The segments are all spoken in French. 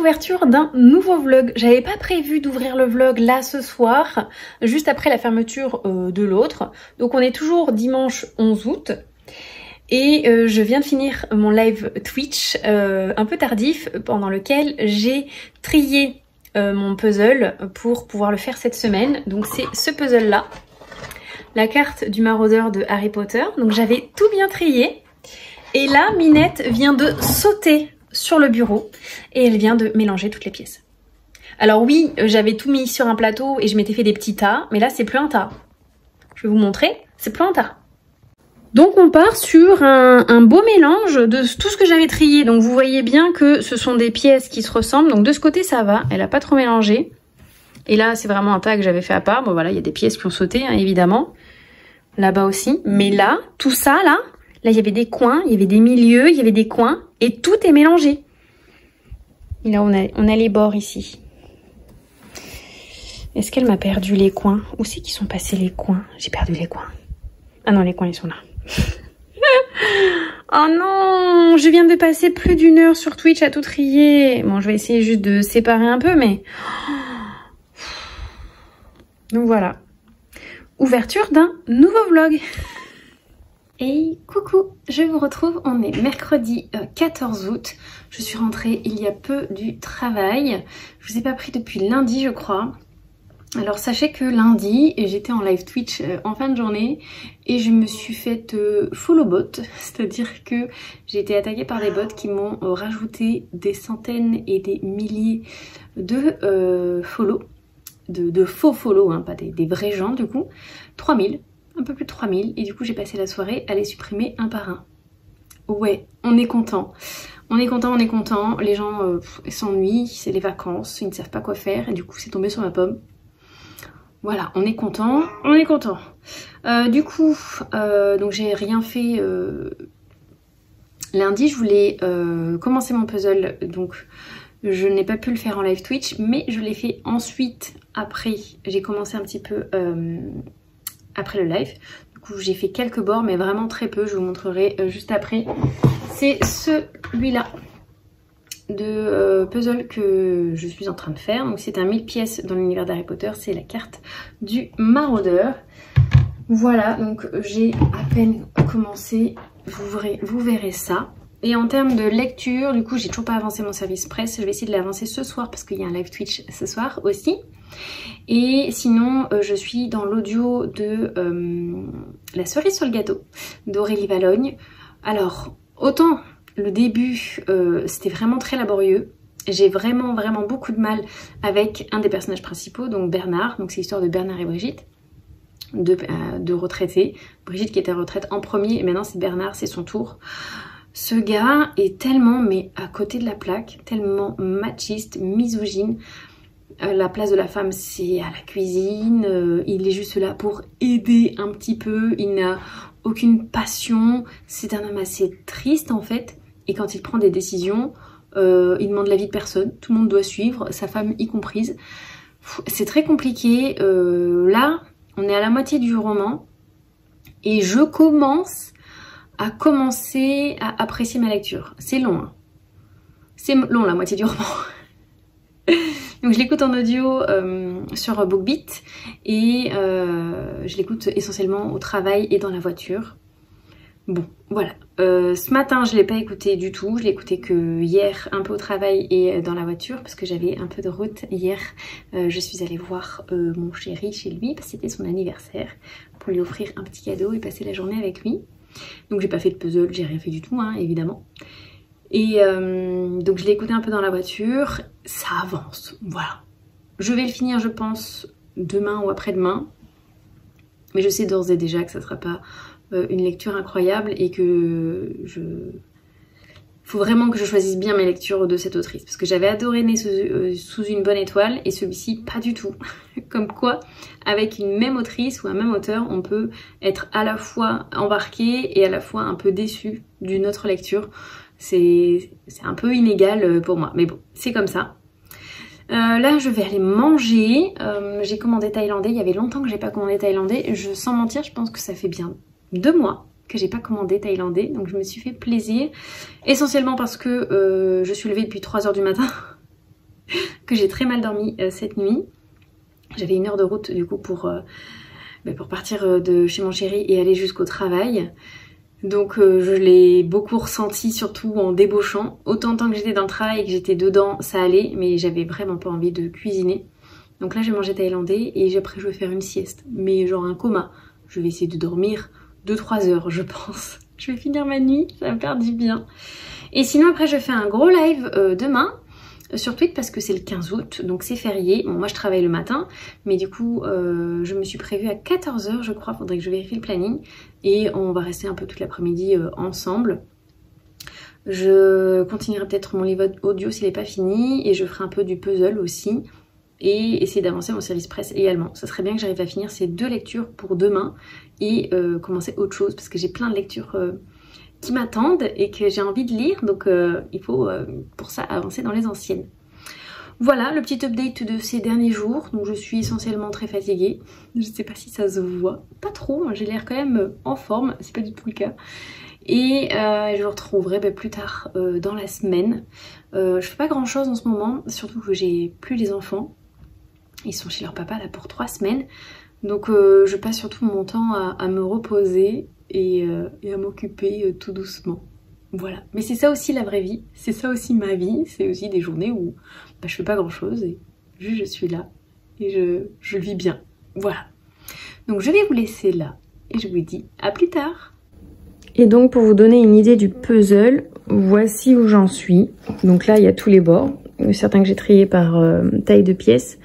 ouverture d'un nouveau vlog. J'avais pas prévu d'ouvrir le vlog là ce soir, juste après la fermeture de l'autre. Donc on est toujours dimanche 11 août. Et je viens de finir mon live Twitch un peu tardif, pendant lequel j'ai trié mon puzzle pour pouvoir le faire cette semaine. Donc c'est ce puzzle là, la carte du maraudeur de Harry Potter. Donc j'avais tout bien trié. Et là, Minette vient de sauter sur le bureau et elle vient de mélanger toutes les pièces. Alors oui, j'avais tout mis sur un plateau et je m'étais fait des petits tas, mais là c'est plus un tas. Je vais vous montrer, c'est plus un tas. Donc on part sur un beau mélange de tout ce que j'avais trié. Donc vous voyez bien que ce sont des pièces qui se ressemblent. Donc de ce côté ça va, elle a pas trop mélangé. Et là c'est vraiment un tas que j'avais fait à part. Bon voilà, il y a des pièces qui ont sauté hein, évidemment. Là-bas aussi. Mais là, tout ça là, il y avait des coins, il y avait des milieux, il y avait des coins. Et tout est mélangé. Et là on a les bords ici. Est-ce qu'elle m'a perdu les coins? Où c'est qu'ils sont passés les coins? J'ai perdu les coins. Ah non, les coins ils sont là. Oh non, je viens de passer plus d'une heure sur Twitch à tout trier. Bon, je vais essayer juste de séparer un peu, mais... Donc voilà. Ouverture d'un nouveau vlog. Hey, coucou, je vous retrouve, on est mercredi 14 août. Je suis rentrée il y a peu du travail. Je vous ai pas pris depuis lundi, je crois. Alors sachez que lundi, j'étais en live Twitch en fin de journée et je me suis faite follow bot, c'est-à-dire que j'ai été attaquée par des bots qui m'ont rajouté des centaines et des milliers de follow, de faux follow, hein, pas des vrais gens du coup, 3000, un peu plus de 3000 et du coup j'ai passé la soirée à les supprimer un par un. Ouais, on est content. On est content, on est content, les gens s'ennuient, c'est les vacances, ils ne savent pas quoi faire et du coup c'est tombé sur ma pomme. Voilà, on est content, on est content. Du coup, donc j'ai rien fait lundi. Je voulais commencer mon puzzle, donc je n'ai pas pu le faire en live Twitch, mais je l'ai fait ensuite, après. J'ai commencé un petit peu après le live. Du coup, j'ai fait quelques bords, mais vraiment très peu. Je vous montrerai juste après. C'est celui-là de puzzle que je suis en train de faire. Donc c'est un 1000 pièces dans l'univers d'Harry Potter, c'est la carte du maraudeur. Voilà, donc j'ai à peine commencé, vous verrez ça. Et en termes de lecture, du coup j'ai toujours pas avancé mon service presse, je vais essayer de l'avancer ce soir parce qu'il y a un live Twitch ce soir aussi. Et sinon je suis dans l'audio de La cerise sur le gâteau d'Aurélie Vallogne. Alors autant le début, c'était vraiment très laborieux. J'ai vraiment beaucoup de mal avec un des personnages principaux, donc Bernard. Donc c'est l'histoire de Bernard et Brigitte, de retraités. Brigitte qui était en retraite en premier, et maintenant c'est Bernard, c'est son tour. Ce gars est tellement, mais à côté de la plaque, tellement machiste, misogyne. La place de la femme, c'est à la cuisine. Il est juste là pour aider un petit peu. Il n'a aucune passion. C'est un homme assez triste en fait. Et quand il prend des décisions, il demande l'avis de personne. Tout le monde doit suivre, sa femme y comprise. C'est très compliqué. Là, on est à la moitié du roman. Et je commence à apprécier ma lecture. C'est long. Hein. C'est long la moitié du roman. Donc je l'écoute en audio sur BookBeat. Et je l'écoute essentiellement au travail et dans la voiture. Bon, voilà. Ce matin, je ne l'ai pas écouté du tout. Je l'ai écouté que hier, un peu au travail et dans la voiture, parce que j'avais un peu de route hier. Je suis allée voir mon chéri chez lui, parce que c'était son anniversaire, pour lui offrir un petit cadeau et passer la journée avec lui. Donc j'ai pas fait de puzzle, j'ai rien fait du tout, hein, évidemment. Et donc je l'ai écouté un peu dans la voiture. Ça avance, voilà. Je vais le finir, je pense, demain ou après-demain. Mais je sais d'ores et déjà que ça sera pas... une lecture incroyable et que faut vraiment que je choisisse bien mes lectures de cette autrice parce que j'avais adoré Né sous une bonne étoile et celui-ci pas du tout. Comme quoi avec une même autrice ou un même auteur on peut être à la fois embarqué et à la fois un peu déçu d'une autre lecture. C'est un peu inégal pour moi mais bon c'est comme ça. Là je vais aller manger, j'ai commandé thaïlandais, il y avait longtemps que j'ai pas commandé thaïlandais, sans mentir je pense que ça fait bien 2 mois que j'ai pas commandé thaïlandais, donc je me suis fait plaisir, essentiellement parce que je suis levée depuis 3 h du matin que j'ai très mal dormi cette nuit. J'avais 1 heure de route du coup pour partir de chez mon chéri et aller jusqu'au travail. Donc je l'ai beaucoup ressenti, surtout en débauchant. Autant tant que j'étais dans le travail et que j'étais dedans, ça allait, mais j'avais vraiment pas envie de cuisiner. Donc là, j'ai mangé thaïlandais et après je vais faire une sieste, mais genre un coma. Je vais essayer de dormir 2-3 heures, je pense. Je vais finir ma nuit, ça va me faire du bien. Et sinon après, je fais un gros live demain sur Twitch parce que c'est le 15 août, donc c'est férié. Bon, moi je travaille le matin, mais du coup je me suis prévue à 14 h je crois, faudrait que je vérifie le planning. Et on va rester un peu toute l'après-midi ensemble. Je continuerai peut-être mon livre audio s'il n'est pas fini et je ferai un peu du puzzle aussi. Et essayer d'avancer mon service presse également. Ça serait bien que j'arrive à finir ces 2 lectures pour demain et commencer autre chose parce que j'ai plein de lectures qui m'attendent et que j'ai envie de lire, donc il faut pour ça avancer dans les anciennes. Voilà le petit update de ces derniers jours. Donc je suis essentiellement très fatiguée. Je sais pas si ça se voit, pas trop, j'ai l'air quand même en forme, c'est pas du tout le cas. Et je vous retrouverai plus tard dans la semaine. Je fais pas grand chose en ce moment, surtout que j'ai plus les enfants. Ils sont chez leur papa là pour 3 semaines. Donc je passe surtout mon temps à me reposer et à m'occuper tout doucement. Voilà. Mais c'est ça aussi la vraie vie. C'est ça aussi ma vie. C'est aussi des journées où je fais pas grand chose et juste je suis là. Et je vis bien. Voilà. Donc je vais vous laisser là. Et je vous dis à plus tard. Et donc pour vous donner une idée du puzzle, voici où j'en suis. Donc là il y a tous les bords. Certains que j'ai triés par taille de pièces.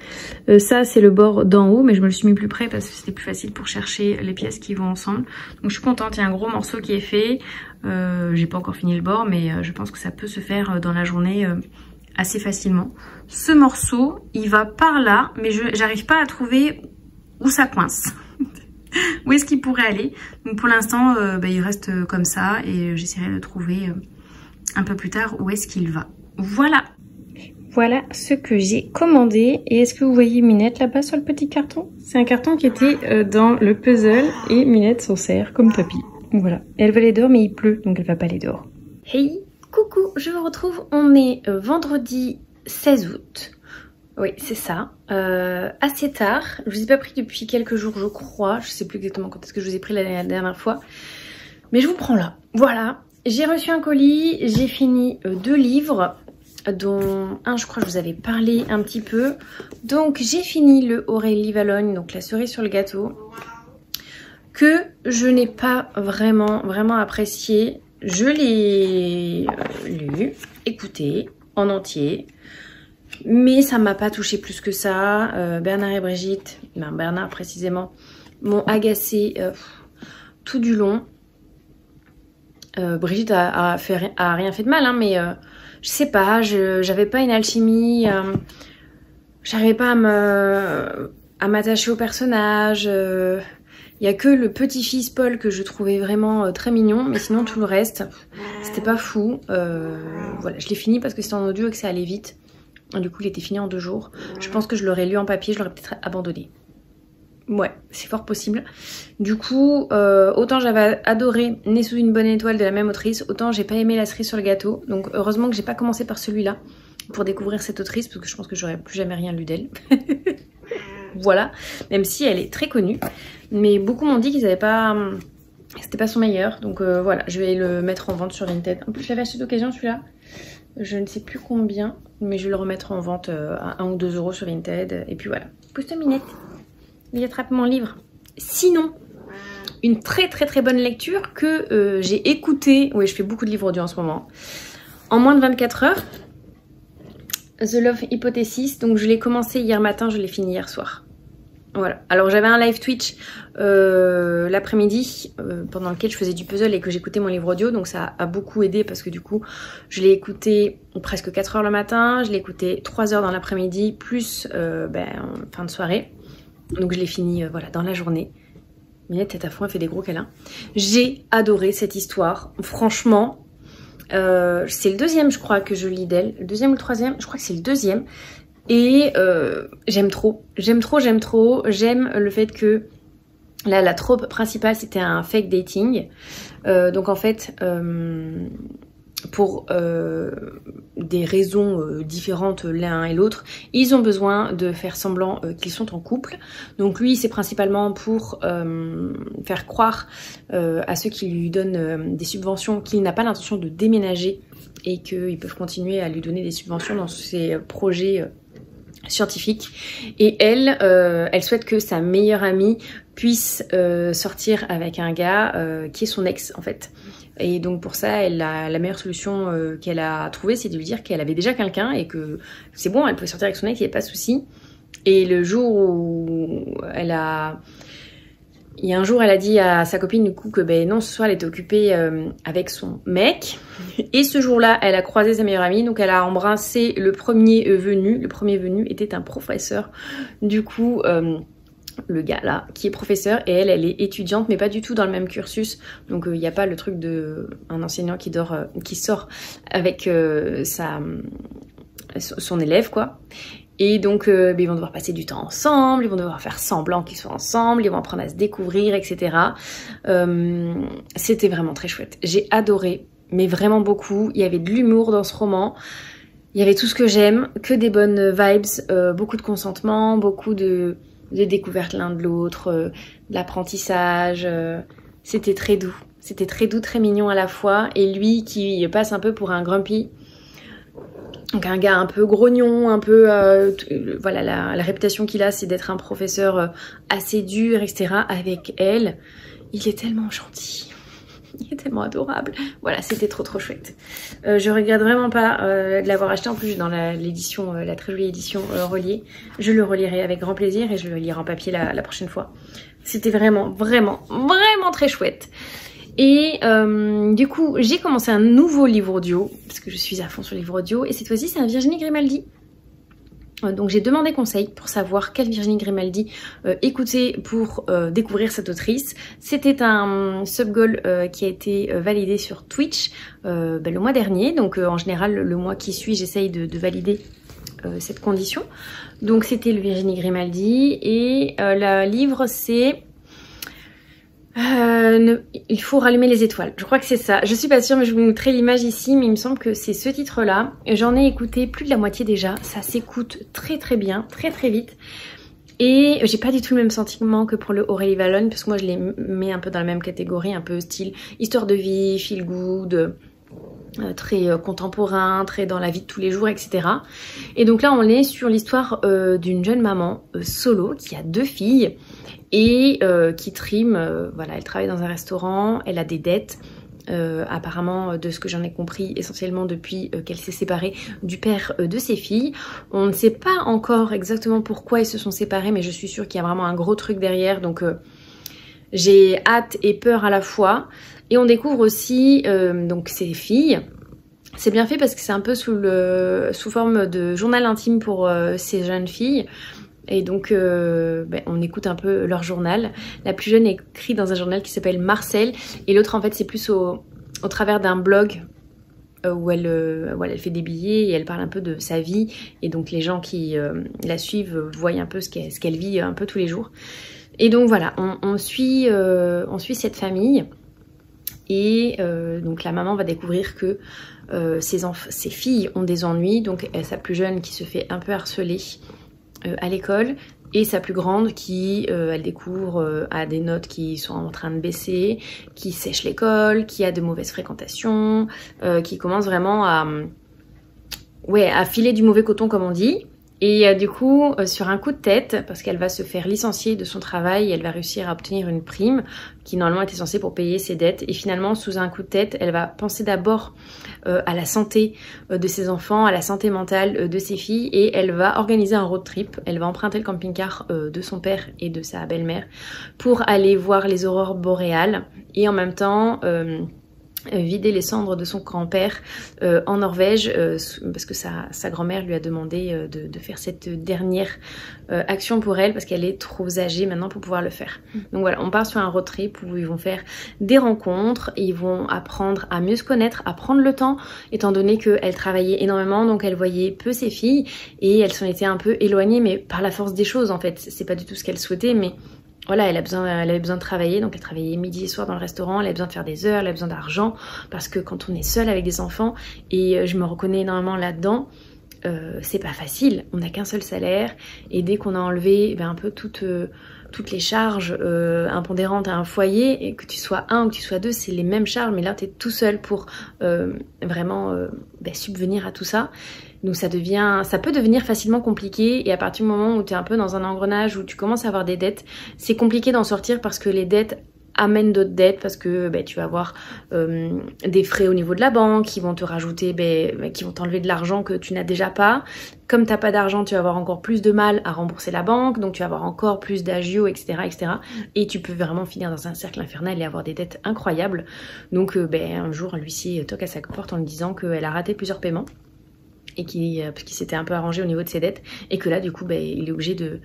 Ça c'est le bord d'en haut, mais je me le suis mis plus près parce que c'était plus facile pour chercher les pièces qui vont ensemble. Donc je suis contente, il y a un gros morceau qui est fait. J'ai pas encore fini le bord, mais je pense que ça peut se faire dans la journée assez facilement. Ce morceau, il va par là, mais j'arrive pas à trouver où ça coince. Où est-ce qu'il pourrait aller? Donc pour l'instant, il reste comme ça et j'essaierai de trouver un peu plus tard où est-ce qu'il va. Voilà. Voilà ce que j'ai commandé. Et est-ce que vous voyez Minette là-bas sur le petit carton? C'est un carton qui était dans le puzzle et Minette s'en sert comme tapis. Voilà. Elle va aller dehors mais il pleut donc elle va pas aller dehors. Hey, coucou, je vous retrouve. On est vendredi 16 août. Oui, c'est ça. Assez tard. Je vous ai pas pris depuis quelques jours, je crois. Je sais plus exactement quand est-ce que je vous ai pris la dernière fois. Mais je vous prends là. Voilà. J'ai reçu un colis. J'ai fini 2 livres. Dont un, je crois que je vous avais parlé un petit peu. Donc j'ai fini le Aurélie Valogne, donc la cerise sur le gâteau, que je n'ai pas vraiment apprécié. Je l'ai lu, écouté en entier, mais ça m'a pas touché plus que ça. Bernard et Brigitte, Bernard précisément, m'ont agacé tout du long. Brigitte a rien fait de mal, hein, mais je sais pas, j'avais pas une alchimie, j'arrivais pas à m'attacher au personnage. Il y a que le petit-fils Paul que je trouvais vraiment très mignon, mais sinon tout le reste, c'était pas fou. Voilà, je l'ai fini parce que c'était en audio et que ça allait vite. Du coup, il était fini en 2 jours. Je pense que je l'aurais lu en papier, je l'aurais peut-être abandonné. Ouais, c'est fort possible. Du coup, autant j'avais adoré Né sous une bonne étoile de la même autrice, autant j'ai pas aimé La cerise sur le gâteau. Donc heureusement que j'ai pas commencé par celui-là pour découvrir cette autrice, parce que je pense que j'aurais plus jamais rien lu d'elle. Voilà, même si elle est très connue. Mais beaucoup m'ont dit qu'ils avaient pas... C'était pas son meilleur. Donc voilà, je vais le mettre en vente sur Vinted. En plus, je l'avais acheté d'occasion celui-là. Je ne sais plus combien, mais je vais le remettre en vente à 1 ou 2 euros sur Vinted. Et puis voilà. Pousse-toi Minette. Il attrape mon livre. Sinon, une très bonne lecture que j'ai écoutée. Oui, je fais beaucoup de livres audio en ce moment. En moins de 24 heures. The Love Hypothesis. Donc je l'ai commencé hier matin, je l'ai fini hier soir. Voilà. Alors j'avais un live Twitch l'après-midi pendant lequel je faisais du puzzle et que j'écoutais mon livre audio. Donc ça a beaucoup aidé parce que du coup, je l'ai écouté presque 4 heures le matin. Je l'ai écouté 3 heures dans l'après-midi plus en fin de soirée. Donc je l'ai fini voilà, dans la journée. Minette tête à fond, elle fait des gros câlins. J'ai adoré cette histoire. Franchement, c'est le 2e je crois que je lis d'elle. Le 2e ou le 3e, je crois que c'est le 2e. Et j'aime trop. J'aime le fait que là, la trope principale c'était un fake dating. Donc en fait, pour des raisons différentes l'un et l'autre, ils ont besoin de faire semblant qu'ils sont en couple. Donc lui, c'est principalement pour faire croire à ceux qui lui donnent des subventions qu'il n'a pas l'intention de déménager et qu'ils peuvent continuer à lui donner des subventions dans ses projets scientifique. Et elle, elle souhaite que sa meilleure amie puisse sortir avec un gars qui est son ex en fait. Et donc pour ça, elle a la meilleure solution qu'elle a trouvée, c'est de lui dire qu'elle avait déjà quelqu'un et que c'est bon, elle pouvait sortir avec son ex, il n'y avait pas de souci. Et le jour où il y a un jour, elle a dit à sa copine du coup que ben non, ce soir elle était occupée avec son mec. Et ce jour-là, elle a croisé sa meilleure amie, donc elle a embrassé le premier venu. Le premier venu était un professeur. Du coup, le gars là, qui est professeur, et elle est étudiante, mais pas du tout dans le même cursus. Donc il n'y a pas le truc de un enseignant qui sort avec son élève quoi. Et donc ils vont devoir passer du temps ensemble, ils vont devoir faire semblant qu'ils sont ensemble, ils vont apprendre à se découvrir, etc. C'était vraiment très chouette. J'ai adoré, mais vraiment beaucoup. Il y avait de l'humour dans ce roman. Il y avait tout ce que j'aime, que des bonnes vibes, beaucoup de consentement, beaucoup de découverte l'un de l'autre, de l'apprentissage. C'était très doux. C'était très doux, très mignon à la fois. Et lui qui passe un peu pour un grumpy. Donc un gars un peu grognon, un peu... voilà, la réputation qu'il a, c'est d'être un professeur assez dur, etc. Avec elle, il est tellement gentil. Il est tellement adorable. Voilà, c'était trop trop chouette. Je regrette vraiment pas de l'avoir acheté. En plus, dans l'édition, la très jolie édition reliée. Je le relirai avec grand plaisir et je le lirai en papier la prochaine fois. C'était vraiment, vraiment, vraiment très chouette. Et du coup, j'ai commencé un nouveau livre audio, parce que je suis à fond sur le livre audio, et cette fois-ci, c'est un Virginie Grimaldi. Donc j'ai demandé conseil pour savoir quelle Virginie Grimaldi écouter pour découvrir cette autrice. C'était un sub-goal qui a été validé sur Twitch le mois dernier. Donc en général, le mois qui suit, j'essaye de valider cette condition. Donc c'était le Virginie Grimaldi, et le livre c'est... il faut rallumer les étoiles. Je crois que c'est ça. Je suis pas sûre, mais je vous montrerai l'image ici. Mais il me semble que c'est ce titre-là. J'en ai écouté plus de la moitié déjà. Ça s'écoute très très bien, très très vite. Et j'ai pas du tout le même sentiment que pour le Aurélie Valognes, parce que moi je les mets un peu dans la même catégorie, un peu style histoire de vie, feel good, très contemporain, très dans la vie de tous les jours, etc. Et donc là on est sur l'histoire d'une jeune maman solo qui a 2 filles et qui trime, voilà, elle travaille dans un restaurant, elle a des dettes, apparemment de ce que j'en ai compris essentiellement depuis qu'elle s'est séparée du père de ses filles. On ne sait pas encore exactement pourquoi ils se sont séparés, mais je suis sûre qu'il y a vraiment un gros truc derrière, donc j'ai hâte et peur à la fois. Et on découvre aussi donc ses filles. C'est bien fait parce que c'est un peu sous forme de journal intime pour ces jeunes filles. Et donc on écoute un peu leur journal. La plus jeune écrit dans un journal qui s'appelle Marcel, et l'autre en fait c'est plus au travers d'un blog où elle fait des billets et elle parle un peu de sa vie, et donc les gens qui la suivent voient un peu ce qu'elle vit un peu tous les jours. Et donc voilà, on suit cette famille, et donc la maman va découvrir que ses filles ont des ennuis, donc sa plus jeune qui se fait un peu harceler à l'école, et sa plus grande qui, elle découvre, a des notes qui sont en train de baisser, qui sèche l'école, qui a de mauvaises fréquentations, qui commence vraiment à filer du mauvais coton comme on dit. Et du coup, sur un coup de tête, parce qu'elle va se faire licencier de son travail, elle va réussir à obtenir une prime qui normalement était censée pour payer ses dettes. Et finalement, sous un coup de tête, elle va penser d'abord à la santé de ses enfants, à la santé mentale de ses filles, et elle va organiser un road trip. Elle va emprunter le camping-car de son père et de sa belle-mère pour aller voir les aurores boréales, et en même temps vider les cendres de son grand-père en Norvège, parce que sa grand-mère lui a demandé de faire cette dernière action pour elle, parce qu'elle est trop âgée maintenant pour pouvoir le faire. Donc voilà, on part sur un road trip où ils vont faire des rencontres, et ils vont apprendre à mieux se connaître, à prendre le temps, étant donné qu'elle travaillait énormément, donc elle voyait peu ses filles, et elles s'en étaient un peu éloignées, mais par la force des choses en fait. C'est pas du tout ce qu'elle souhaitait, mais voilà, elle avait besoin de travailler, donc elle travaillait midi et soir dans le restaurant, elle avait besoin de faire des heures, elle avait besoin d'argent, parce que quand on est seul avec des enfants, et je me reconnais énormément là-dedans, c'est pas facile, on n'a qu'un seul salaire, et dès qu'on a enlevé un peu toutes les charges impondérantes à un foyer, et que tu sois un ou que tu sois deux, c'est les mêmes charges, mais là tu es tout seul pour vraiment subvenir à tout ça. Donc ça peut devenir facilement compliqué, et à partir du moment où tu es un peu dans un engrenage où tu commences à avoir des dettes, c'est compliqué d'en sortir parce que les dettes amènent d'autres dettes, parce que tu vas avoir des frais au niveau de la banque qui vont te rajouter, qui vont t'enlever de l'argent que tu n'as déjà pas. Comme t'as pas d'argent, tu vas avoir encore plus de mal à rembourser la banque, donc tu vas avoir encore plus d'agio, etc., etc. Et tu peux vraiment finir dans un cercle infernal et avoir des dettes incroyables. Donc un jour, l'huissier toque à sa porte en lui disant qu'elle a raté plusieurs paiements, et parce qu'il s'était un peu arrangé au niveau de ses dettes, et que là du coup il est obligé de,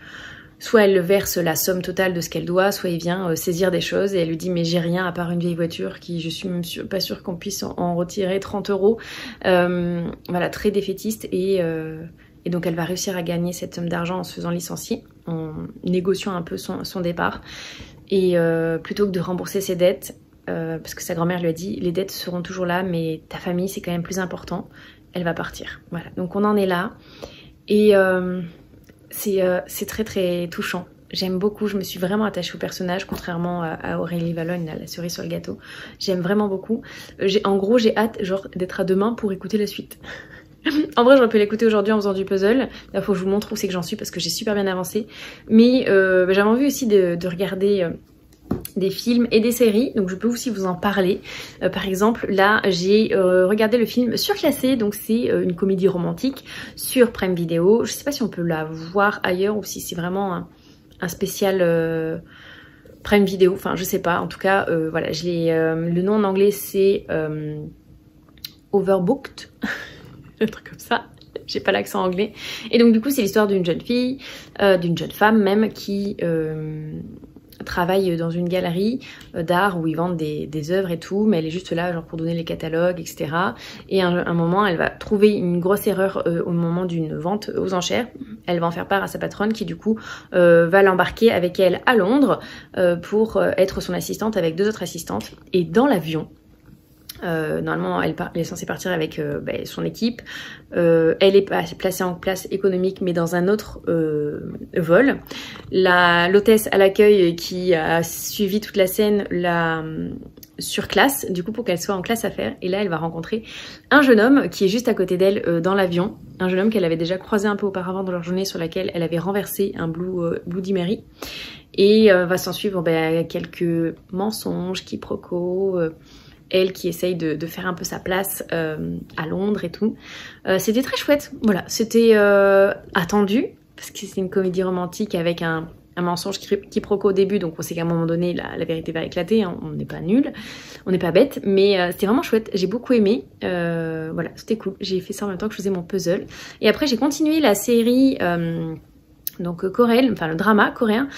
soit elle verse la somme totale de ce qu'elle doit, soit il vient saisir des choses, et elle lui dit mais j'ai rien à part une vieille voiture qui je suis même pas sûre qu'on puisse en retirer 30 €. Voilà, très défaitiste, et donc elle va réussir à gagner cette somme d'argent en se faisant licencier, en négociant un peu son départ, et plutôt que de rembourser ses dettes, parce que sa grand-mère lui a dit les dettes seront toujours là, mais ta famille c'est quand même plus important, elle va partir. Voilà, donc on en est là, et c'est très très touchant. J'aime beaucoup, je me suis vraiment attachée au personnage, contrairement à Aurélie Valognes, la cerise sur le gâteau. J'aime vraiment beaucoup. En gros, j'ai hâte d'être à demain pour écouter la suite. En vrai, j'aurais pu l'écouter aujourd'hui en faisant du puzzle. Là, faut que je vous montre où c'est que j'en suis, parce que j'ai super bien avancé. Mais j'avais envie aussi de regarder des films et des séries, donc je peux aussi vous en parler. Par exemple, là j'ai regardé le film Surclassé, donc c'est une comédie romantique sur Prime Video. Je sais pas si on peut la voir ailleurs ou si c'est vraiment un spécial Prime Video, enfin je sais pas. En tout cas, voilà, le nom en anglais c'est Overbooked, un truc comme ça. J'ai pas l'accent anglais. Et donc du coup c'est l'histoire d'une jeune fille, d'une jeune femme même, qui travaille dans une galerie d'art où ils vendent des œuvres et tout, mais elle est juste là genre pour donner les catalogues, etc. Et à un moment, elle va trouver une grosse erreur au moment d'une vente aux enchères. Elle va en faire part à sa patronne qui du coup va l'embarquer avec elle à Londres pour être son assistante avec 2 autres assistantes. Et dans l'avion, normalement elle est censée partir avec son équipe, elle est placée en place économique mais dans un autre vol. L'hôtesse à l'accueil qui a suivi toute la scène la surclasse du coup pour qu'elle soit en classe affaires, et là elle va rencontrer un jeune homme qui est juste à côté d'elle dans l'avion, un jeune homme qu'elle avait déjà croisé un peu auparavant dans leur journée, sur laquelle elle avait renversé un Bloody Mary, et va s'en suivre quelques mensonges, quiproquos, elle qui essaye de faire un peu sa place à Londres et tout. C'était très chouette, voilà, c'était attendu, parce que c'est une comédie romantique avec un mensonge quiproquo au début, donc on sait qu'à un moment donné la vérité va éclater, hein, on n'est pas nul, on n'est pas bête, mais c'était vraiment chouette, j'ai beaucoup aimé, voilà, c'était cool, j'ai fait ça en même temps que je faisais mon puzzle. Et après j'ai continué la série donc coréenne, enfin le drama coréen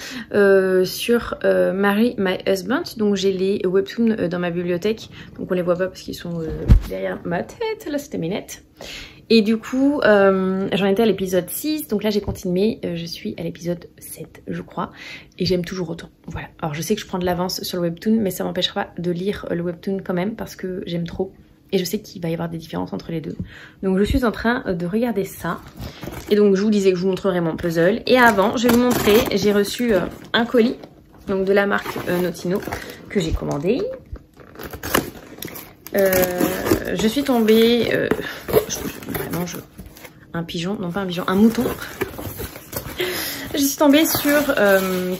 sur Marry My Husband. Donc j'ai les webtoons dans ma bibliothèque, donc on les voit pas parce qu'ils sont derrière ma tête, là c'était mes nettes. Et du coup j'en étais à l'épisode 6, donc là j'ai continué, je suis à l'épisode 7 je crois, et j'aime toujours autant, voilà. Alors je sais que je prends de l'avance sur le webtoon, mais ça m'empêchera pas de lire le webtoon quand même, parce que j'aime trop. Et je sais qu'il va y avoir des différences entre les deux. Donc je suis en train de regarder ça. Et donc je vous disais que je vous montrerai mon puzzle. Et avant, je vais vous montrer, j'ai reçu un colis, donc de la marque Notino, que j'ai commandé. Je suis tombée, un pigeon, non pas un pigeon, un mouton. Je suis tombée sur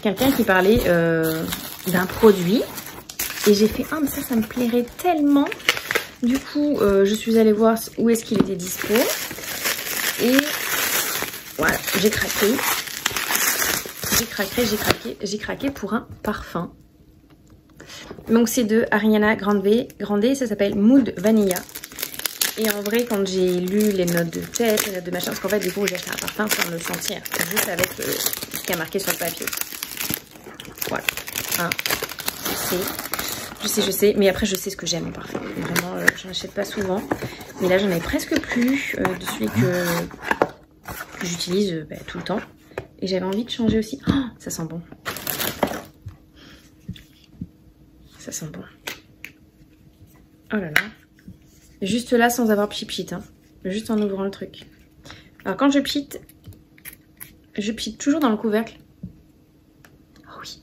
quelqu'un qui parlait d'un produit. Et j'ai fait, ah mais ça me plairait tellement. Du coup, je suis allée voir où est-ce qu'il était dispo. Et voilà, j'ai craqué. J'ai craqué pour un parfum. Donc c'est de Ariana Grande, ça s'appelle Mood Vanilla. Et en vrai, quand j'ai lu les notes de tête, les notes de machin, parce qu'en fait, du coup, j'ai acheté un parfum sans le sentir, juste avec ce qui est marqué sur le papier. Voilà. Hein. Je sais, mais après je sais ce que j'aime en parfum. Vraiment, j'en achète pas souvent. Mais là, j'en ai presque plus de celui que j'utilise tout le temps. Et j'avais envie de changer aussi. Oh, ça sent bon. ça sent bon. Oh là là. Juste là sans avoir pchit hein. Juste en ouvrant le truc. Alors quand je pchite toujours dans le couvercle. Oh oui.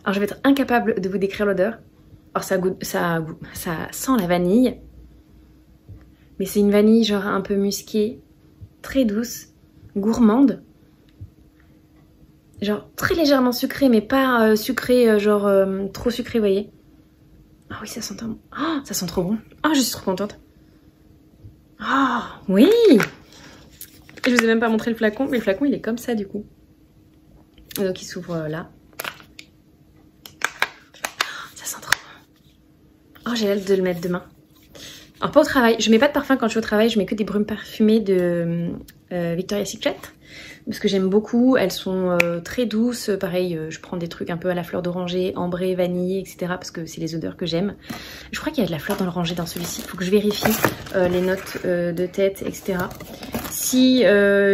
Alors je vais être incapable de vous décrire l'odeur. Alors ça sent la vanille. Mais c'est une vanille genre un peu musquée, très douce, gourmande. Genre très légèrement sucrée, mais pas sucrée, genre trop sucrée, vous voyez. Ah oui, ça sent bon. Oh, ça sent trop bon. Oh, je suis trop contente. Oh, oui. Je vous ai même pas montré le flacon, mais le flacon il est comme ça du coup. Et donc il s'ouvre là. Ça sent trop bon. Oh, j'ai hâte de le mettre demain. Alors pas au travail, je mets pas de parfum quand je suis au travail, je mets que des brumes parfumées de Victoria's Secret. Parce que j'aime beaucoup, elles sont très douces, pareil je prends des trucs un peu à la fleur d'oranger, ambré, vanille, etc. Parce que c'est les odeurs que j'aime. Je crois qu'il y a de la fleur d'oranger dans celui-ci, il faut que je vérifie les notes de tête, etc. Si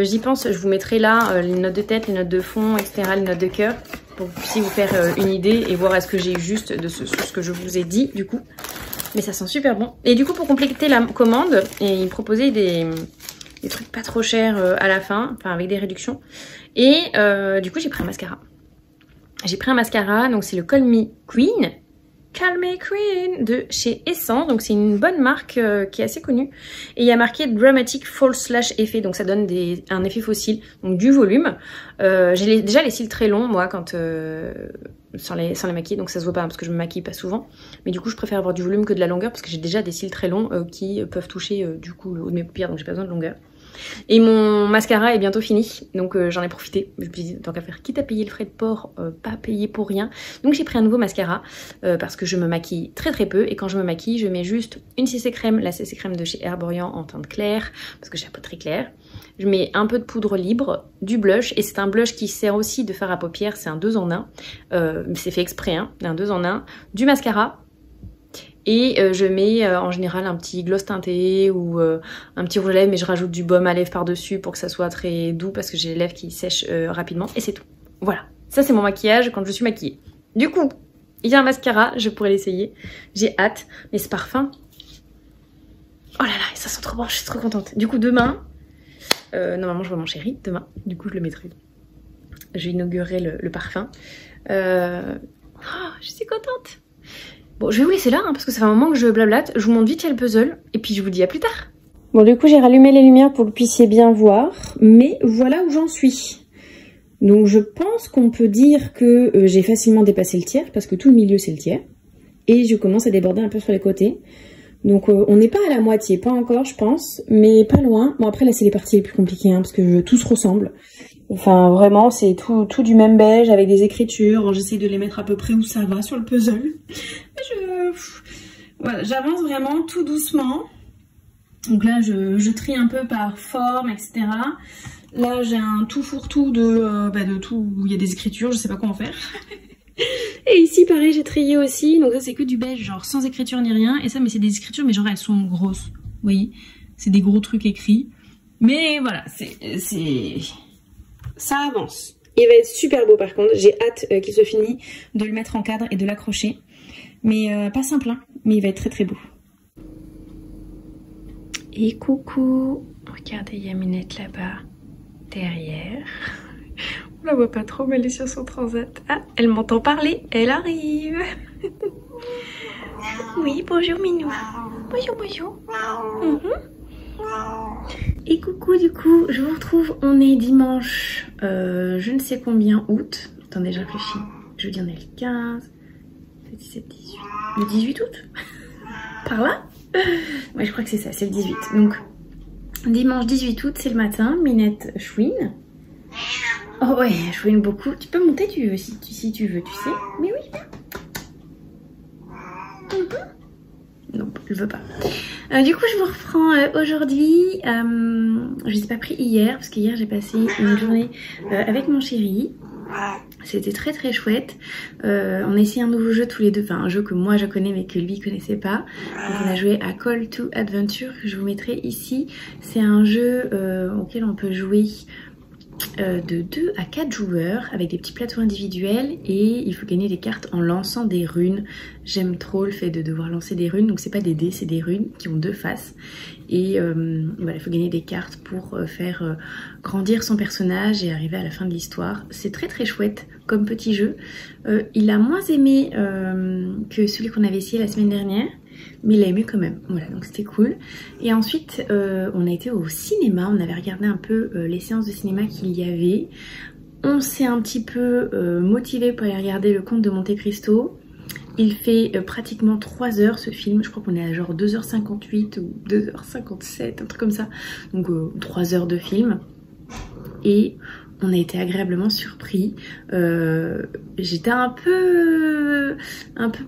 j'y pense, je vous mettrai là les notes de tête, les notes de fond, etc. Les notes de cœur, pour que vous puissiez vous faire une idée et voir est-ce que j'ai juste de ce que je vous ai dit du coup. Mais ça sent super bon. Et du coup pour compléter la commande, ils me proposaient des trucs pas trop chers à la fin, enfin avec des réductions. Et du coup j'ai pris un mascara. J'ai pris un mascara, donc c'est le Call Me Queen. Call Me Queen de chez Essence. Donc c'est une bonne marque qui est assez connue. Et il y a marqué Dramatic False Lash Effet, donc ça donne un effet faux cils, donc du volume. J'ai déjà les cils très longs moi quand sans les maquiller, donc ça se voit pas parce que je me maquille pas souvent. Mais du coup je préfère avoir du volume que de la longueur parce que j'ai déjà des cils très longs qui peuvent toucher du coup le haut de mes paupières, donc j'ai pas besoin de longueur. Et mon mascara est bientôt fini, donc j'en ai profité. Je me suis dit, tant qu'à faire, quitte à payer le frais de port, pas payer pour rien. Donc j'ai pris un nouveau mascara parce que je me maquille très très peu. Et quand je me maquille, je mets juste une CC crème, la CC crème de chez Herborian en teinte claire, parce que j'ai la peau très claire. Je mets un peu de poudre libre, du blush, et c'est un blush qui sert aussi de fard à paupières, c'est un 2 en 1. C'est fait exprès, hein, un 2 en 1. Du mascara. Et je mets en général un petit gloss teinté ou un petit rouge à lèvres, mais je rajoute du baume à lèvres par-dessus pour que ça soit très doux parce que j'ai les lèvres qui sèchent rapidement et c'est tout. Voilà, ça c'est mon maquillage quand je suis maquillée. Du coup, il y a un mascara, je pourrais l'essayer. J'ai hâte, mais ce parfum... Oh là là, ça sent trop bon, je suis trop contente. Du coup demain, normalement je vois mon chéri demain, du coup je le mettrai. Je vais inaugurer le parfum. Oh, je suis contente. Bon, je vais vous laisser là, hein, parce que ça fait un moment que je blablate. Je vous montre vite fait le puzzle, et puis je vous dis à plus tard. Bon, du coup, j'ai rallumé les lumières pour que vous puissiez bien voir, mais voilà où j'en suis. Donc, je pense qu'on peut dire que j'ai facilement dépassé le tiers, parce que tout le milieu, c'est le tiers. Et je commence à déborder un peu sur les côtés. Donc, on n'est pas à la moitié, pas encore, je pense, mais pas loin. Bon, après, là, c'est les parties les plus compliquées, hein, parce que tout se ressemble. Enfin, vraiment, c'est tout du même beige avec des écritures. J'essaie de les mettre à peu près où ça va sur le puzzle. Voilà, j'avance vraiment tout doucement. Donc là, je trie un peu par forme, etc. Là, j'ai un tout fourre-tout de tout où il y a des écritures. Je sais pas comment faire. Et ici, pareil, j'ai trié aussi. Donc ça, c'est que du beige, genre sans écriture ni rien. Et ça, mais c'est des écritures, mais genre elles sont grosses. Vous voyez, c'est des gros trucs écrits. Mais voilà, ça avance. Il va être super beau par contre, j'ai hâte qu'il se finisse de le mettre en cadre et de l'accrocher. Mais pas simple, hein, mais il va être très très beau. Et coucou, regardez, il y a Minette là-bas, derrière. On la voit pas trop, mais elle est sur son transat. Ah, elle m'entend parler, elle arrive. Oui, bonjour Minou. Bonjour, bonjour. Et coucou, du coup, je vous retrouve, on est dimanche, je ne sais combien août. Attendez, je réfléchis. Je veux dire, on est le 15, le 17, 18. Le 18 août Par là? Ouais, je crois que c'est ça, c'est le 18. Donc, dimanche 18 août, c'est le matin, Minette chouine. Oh ouais, chouine beaucoup. Tu peux monter si tu veux, tu sais. Mais oui. Non, elle veut pas. Du coup, je vous reprends aujourd'hui. Je ne les ai pas pris hier, parce qu'hier, j'ai passé une journée avec mon chéri. C'était très très chouette. On a essayé un nouveau jeu tous les deux, enfin un jeu que moi je connais mais que lui connaissait pas. Donc on a joué à Call to Adventure, que je vous mettrai ici. C'est un jeu auquel on peut jouer de 2 à 4 joueurs avec des petits plateaux individuels et il faut gagner des cartes en lançant des runes. J'aime trop le fait de devoir lancer des runes, donc c'est pas des dés, c'est des runes qui ont 2 faces et voilà, il faut gagner des cartes pour faire grandir son personnage et arriver à la fin de l'histoire. C'est très très chouette comme petit jeu. Il a moins aimé que celui qu'on avait essayé la semaine dernière, mais il a aimé quand même, voilà, donc c'était cool. Et ensuite on a été au cinéma, on avait regardé un peu les séances de cinéma qu'il y avait. On s'est un petit peu motivé pour aller regarder Le Comte de Monte Cristo. Il fait pratiquement 3 heures ce film, je crois qu'on est à genre 2h58 ou 2h57, un truc comme ça, donc 3 heures de film. Et on a été agréablement surpris. J'étais un peu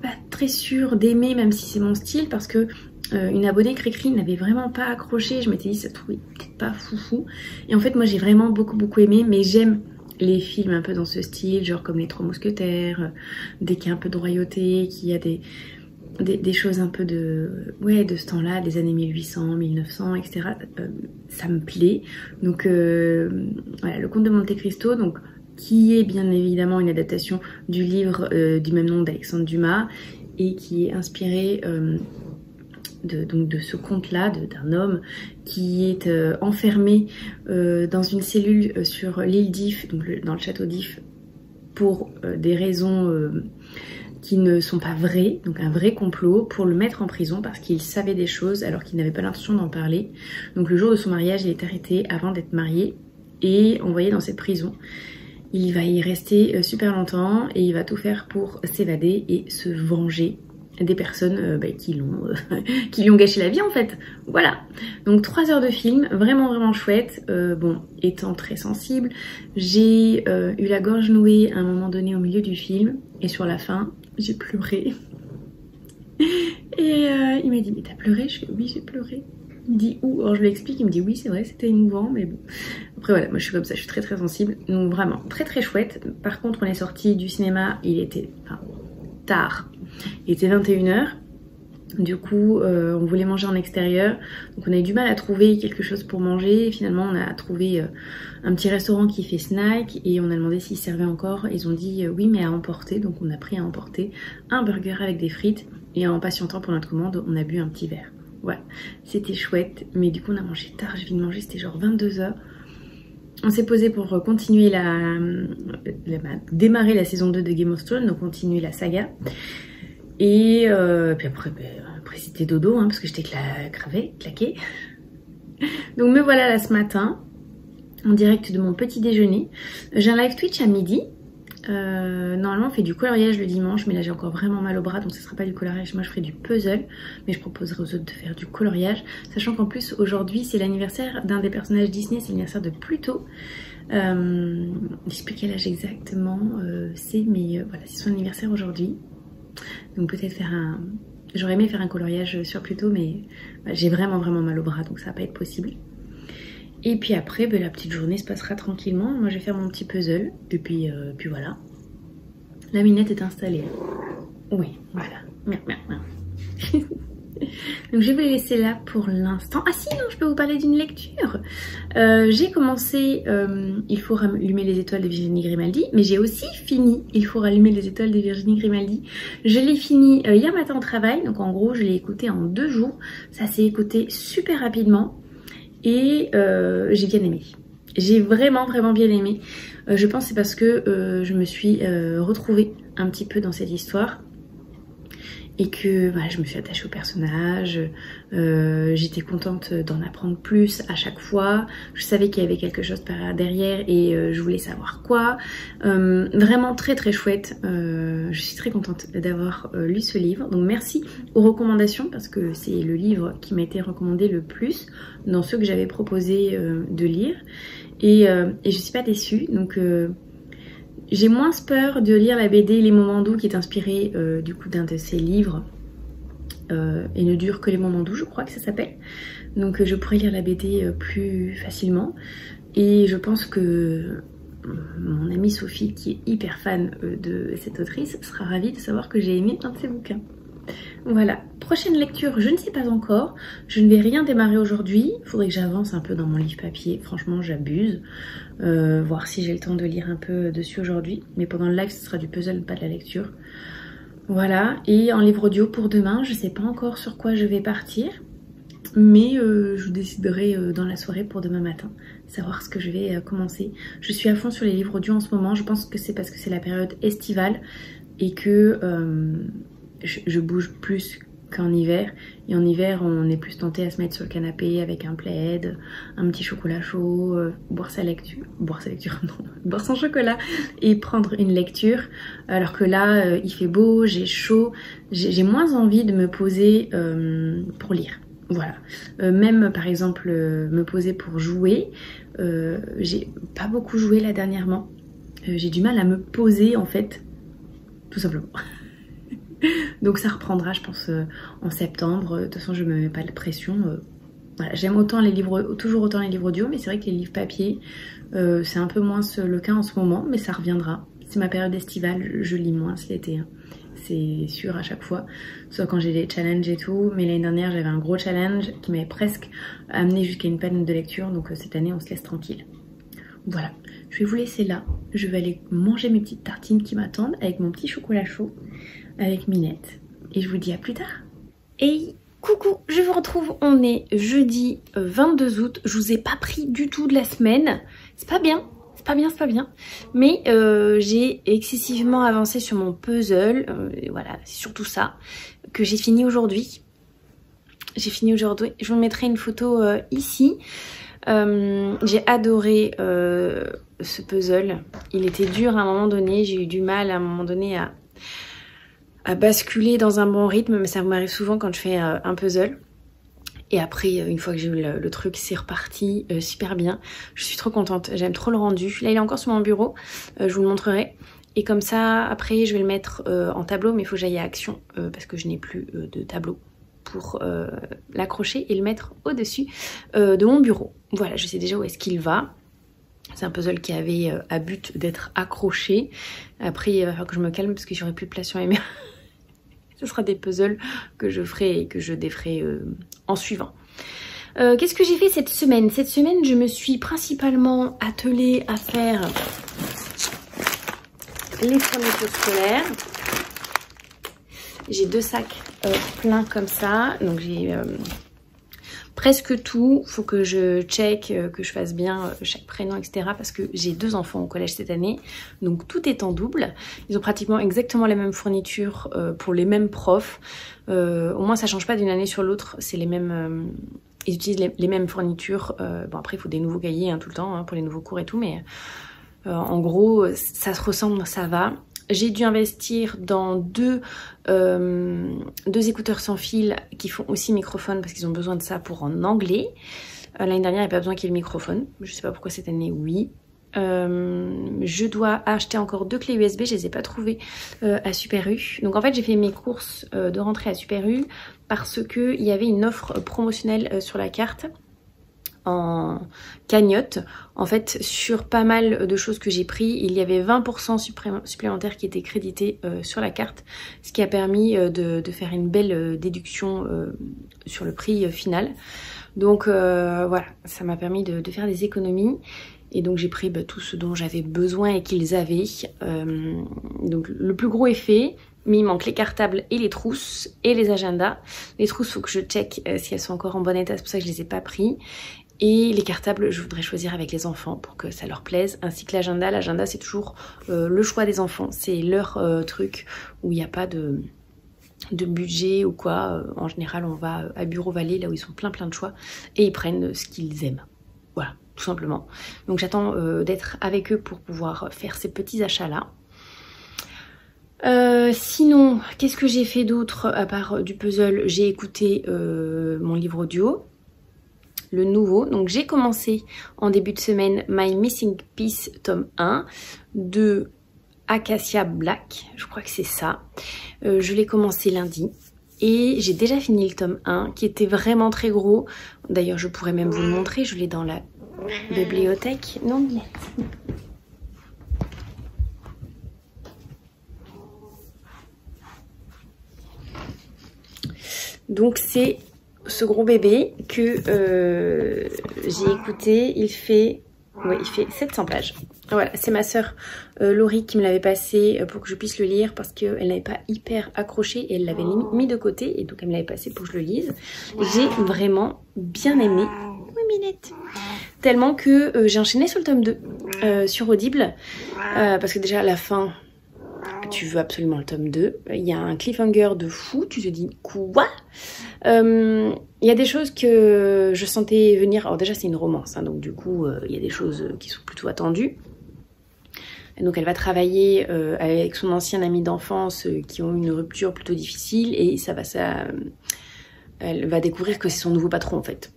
pas très sûre d'aimer, même si c'est mon style, parce que une abonnée Cricri n'avait vraiment pas accroché. Je m'étais dit ça trouvait peut-être pas foufou. Et en fait moi j'ai vraiment beaucoup aimé, mais j'aime les films un peu dans ce style, genre comme Les Trois Mousquetaires, dès qu'il y a un peu de royauté, qu'il y a des choses un peu de ce temps-là, des années 1800, 1900, etc. Ça me plaît. Donc voilà, Le Comte de Monte Cristo, donc qui est bien évidemment une adaptation du livre du même nom d'Alexandre Dumas et qui est inspiré de ce conte-là, d'un homme qui est enfermé dans une cellule sur l'île d'If, donc dans le château d'If, pour des raisons qui ne sont pas vraies, donc un vrai complot pour le mettre en prison parce qu'il savait des choses alors qu'il n'avait pas l'intention d'en parler. Donc le jour de son mariage, il est arrêté avant d'être marié et envoyé dans cette prison. Il va y rester super longtemps et il va tout faire pour s'évader et se venger des personnes qui lui ont gâché la vie en fait. Voilà, donc 3 heures de film, vraiment chouette. Bon, étant très sensible, j'ai eu la gorge nouée à un moment donné au milieu du film et sur la fin j'ai pleuré. Et il m'a dit mais t'as pleuré? Je fais oui j'ai pleuré. Il me dit où? Alors je lui explique, il me dit oui c'est vrai c'était émouvant mais bon. Après voilà, moi je suis comme ça, je suis très sensible. Donc vraiment très chouette. Par contre on est sorti du cinéma, il était tard. Il était 21h. Du coup, on voulait manger en extérieur. Donc on a eu du mal à trouver quelque chose pour manger. Et finalement, on a trouvé un petit restaurant qui fait snack. Et on a demandé s'ils servaient encore. Ils ont dit oui, mais à emporter. Donc on a pris à emporter un burger avec des frites. Et en patientant pour notre commande, on a bu un petit verre. Voilà, c'était chouette. Mais du coup, on a mangé tard. Je viens de manger, c'était genre 22h. On s'est posé pour continuer démarrer la saison 2 de Game of Thrones. Donc continuer la saga. Et puis après c'était dodo parce que j'étais claquée. Donc me voilà là ce matin en direct de mon petit déjeuner. J'ai un live Twitch à midi. Normalement on fait du coloriage le dimanche, mais là j'ai encore vraiment mal au bras donc ce sera pas du coloriage. Moi je ferai du puzzle, mais je proposerai aux autres de faire du coloriage, sachant qu'en plus aujourd'hui c'est l'anniversaire d'un des personnages Disney, c'est l'anniversaire de Pluto. Je sais plus quel âge exactement c'est, mais voilà, c'est son anniversaire aujourd'hui. Donc peut-être j'aurais aimé faire un coloriage sur Pluto, mais j'ai vraiment mal au bras, donc ça va pas être possible. Et puis après, la petite journée se passera tranquillement. Moi je vais faire mon petit puzzle, et puis voilà. La minette est installée. Oui, voilà. Donc je vais vous laisser là pour l'instant. Ah si, non, je peux vous parler d'une lecture. J'ai commencé Il faut rallumer les étoiles de Virginie Grimaldi, mais j'ai aussi fini Il faut rallumer les étoiles de Virginie Grimaldi. Je l'ai fini hier matin au travail, donc en gros je l'ai écouté en 2 jours. Ça s'est écouté super rapidement et j'ai bien aimé. J'ai vraiment bien aimé. Je pense que c'est parce que je me suis retrouvée un petit peu dans cette histoire. Et que voilà, je me suis attachée au personnage, j'étais contente d'en apprendre plus à chaque fois. Je savais qu'il y avait quelque chose par derrière et je voulais savoir quoi. Vraiment très chouette. Je suis très contente d'avoir lu ce livre. Donc merci aux recommandations parce que c'est le livre qui m'a été recommandé le plus dans ceux que j'avais proposé de lire. Et je suis pas déçue. Donc j'ai moins peur de lire la BD Les Moments Doux qui est inspirée du coup d'un de ses livres et ne dure que les moments doux, je crois que ça s'appelle. Donc je pourrais lire la BD plus facilement et je pense que mon amie Sophie qui est hyper fan de cette autrice sera ravie de savoir que j'ai aimé un de ses bouquins. Voilà, prochaine lecture, je ne sais pas encore. Je ne vais rien démarrer aujourd'hui. Il faudrait que j'avance un peu dans mon livre papier. Franchement, j'abuse. Voir si j'ai le temps de lire un peu dessus aujourd'hui. Mais pendant le live, ce sera du puzzle, pas de la lecture. Voilà, et en livre audio pour demain, je ne sais pas encore sur quoi je vais partir. Mais je déciderai dans la soirée pour demain matin, savoir ce que je vais commencer. Je suis à fond sur les livres audio en ce moment. Je pense que c'est parce que c'est la période estivale et que je bouge plus qu'en hiver. Et en hiver, on est plus tenté à se mettre sur le canapé avec un plaid, un petit chocolat chaud, boire sa lecture, non, boire son chocolat et prendre une lecture. Alors que là, il fait beau, j'ai chaud, j'ai moins envie de me poser pour lire. Voilà, même par exemple me poser pour jouer, j'ai pas beaucoup joué là dernièrement, j'ai du mal à me poser en fait, tout simplement. Donc ça reprendra je pense en septembre, de toute façon je me mets pas de pression. Voilà, j'aime autant les livres, toujours autant les livres audio, mais c'est vrai que les livres papier, c'est un peu moins le cas en ce moment, mais ça reviendra. C'est ma période estivale, je lis moins l'été. Hein. C'est sûr à chaque fois, soit quand j'ai des challenges et tout, mais l'année dernière j'avais un gros challenge qui m'avait presque amené jusqu'à une panne de lecture, donc cette année on se laisse tranquille. Voilà, je vais vous laisser là, je vais aller manger mes petites tartines qui m'attendent avec mon petit chocolat chaud, avec Minette, et je vous dis à plus tard. Et coucou, je vous retrouve, on est jeudi 22 août, je vous ai pas pris du tout de la semaine, c'est pas bien. C'est pas bien, mais j'ai excessivement avancé sur mon puzzle, voilà, c'est surtout ça, que j'ai fini aujourd'hui. Je vous mettrai une photo ici. J'ai adoré ce puzzle, il était dur à un moment donné, j'ai eu du mal à un moment donné à basculer dans un bon rythme, mais ça m'arrive souvent quand je fais un puzzle. Et après, une fois que j'ai eu le truc, c'est reparti super bien. Je suis trop contente, j'aime trop le rendu. Là, il est encore sur mon bureau, je vous le montrerai. Et comme ça, après, je vais le mettre en tableau, mais il faut que j'aille à Action parce que je n'ai plus de tableau pour l'accrocher et le mettre au-dessus de mon bureau. Voilà, je sais déjà où est-ce qu'il va. C'est un puzzle qui avait à but d'être accroché. Après, il va falloir que je me calme parce que j'aurai plus de place sur les murs. Ce sera des puzzles que je ferai et que je déferai en suivant. Qu'est-ce que j'ai fait cette semaine? Cette semaine, je me suis principalement attelée à faire les fournitures scolaires. J'ai 2 sacs pleins comme ça. Donc j'ai presque tout. Faut que je check, que je fasse bien chaque prénom, etc. Parce que j'ai 2 enfants au collège cette année. Donc tout est en double. Ils ont pratiquement exactement les mêmes fournitures pour les mêmes profs. Au moins ça change pas d'une année sur l'autre. C'est les mêmes... ils utilisent les mêmes fournitures. Bon après il faut des nouveaux cahiers hein, tout le temps hein, pour les nouveaux cours et tout. Mais en gros ça se ressemble, ça va. J'ai dû investir dans deux écouteurs sans fil qui font aussi microphone parce qu'ils ont besoin de ça pour en anglais. L'année dernière, il n'y avait pas besoin qu'il y ait le microphone. Je ne sais pas pourquoi cette année, oui. Je dois acheter encore 2 clés USB. Je ne les ai pas trouvées à Super U. Donc en fait, j'ai fait mes courses de rentrée à Super U parce qu'il y avait une offre promotionnelle sur la carte en cagnotte. En fait, sur pas mal de choses que j'ai pris, il y avait 20% supplémentaires qui étaient crédités sur la carte, ce qui a permis de faire une belle déduction sur le prix final. Donc voilà, ça m'a permis de faire des économies. Et donc j'ai pris tout ce dont j'avais besoin et qu'ils avaient. Donc le plus gros est fait. Mais il manque les cartables et les trousses et les agendas. Les trousses, il faut que je check si elles sont encore en bon état, c'est pour ça que je les ai pas pris. Et les cartables, je voudrais choisir avec les enfants pour que ça leur plaise, ainsi que l'agenda. L'agenda, c'est toujours le choix des enfants. C'est leur truc où il n'y a pas de budget ou quoi. En général, on va à Bureau Vallée, là où ils ont plein de choix, et ils prennent ce qu'ils aiment. Voilà, tout simplement. Donc j'attends d'être avec eux pour pouvoir faire ces petits achats-là. Sinon, qu'est-ce que j'ai fait d'autre à part du puzzle? J'ai écouté mon livre audio, le nouveau. Donc j'ai commencé en début de semaine My Missing Piece tome 1 de Acacia Black, je crois que c'est ça. Je l'ai commencé lundi et j'ai déjà fini le tome 1 qui était vraiment très gros. D'ailleurs je pourrais même vous le montrer, je l'ai dans la bibliothèque. Non, Minette. Donc c'est ce gros bébé que j'ai écouté, il fait 700 pages. Voilà, c'est ma sœur Laurie qui me l'avait passé pour que je puisse le lire parce qu'elle n'avait pas hyper accroché et elle l'avait mis de côté et donc elle me l'avait passé pour que je le lise. J'ai vraiment bien aimé. Oui, Minette. Tellement que j'ai enchaîné sur le tome 2 sur Audible parce que déjà à la fin, tu veux absolument le tome 2. Il y a un cliffhanger de fou, tu te dis quoi? Il y a des choses que je sentais venir. Alors déjà c'est une romance, hein, donc du coup il y a des choses qui sont plutôt attendues. Et donc elle va travailler avec son ancien ami d'enfance qui ont une rupture plutôt difficile et elle va découvrir que c'est son nouveau patron en fait.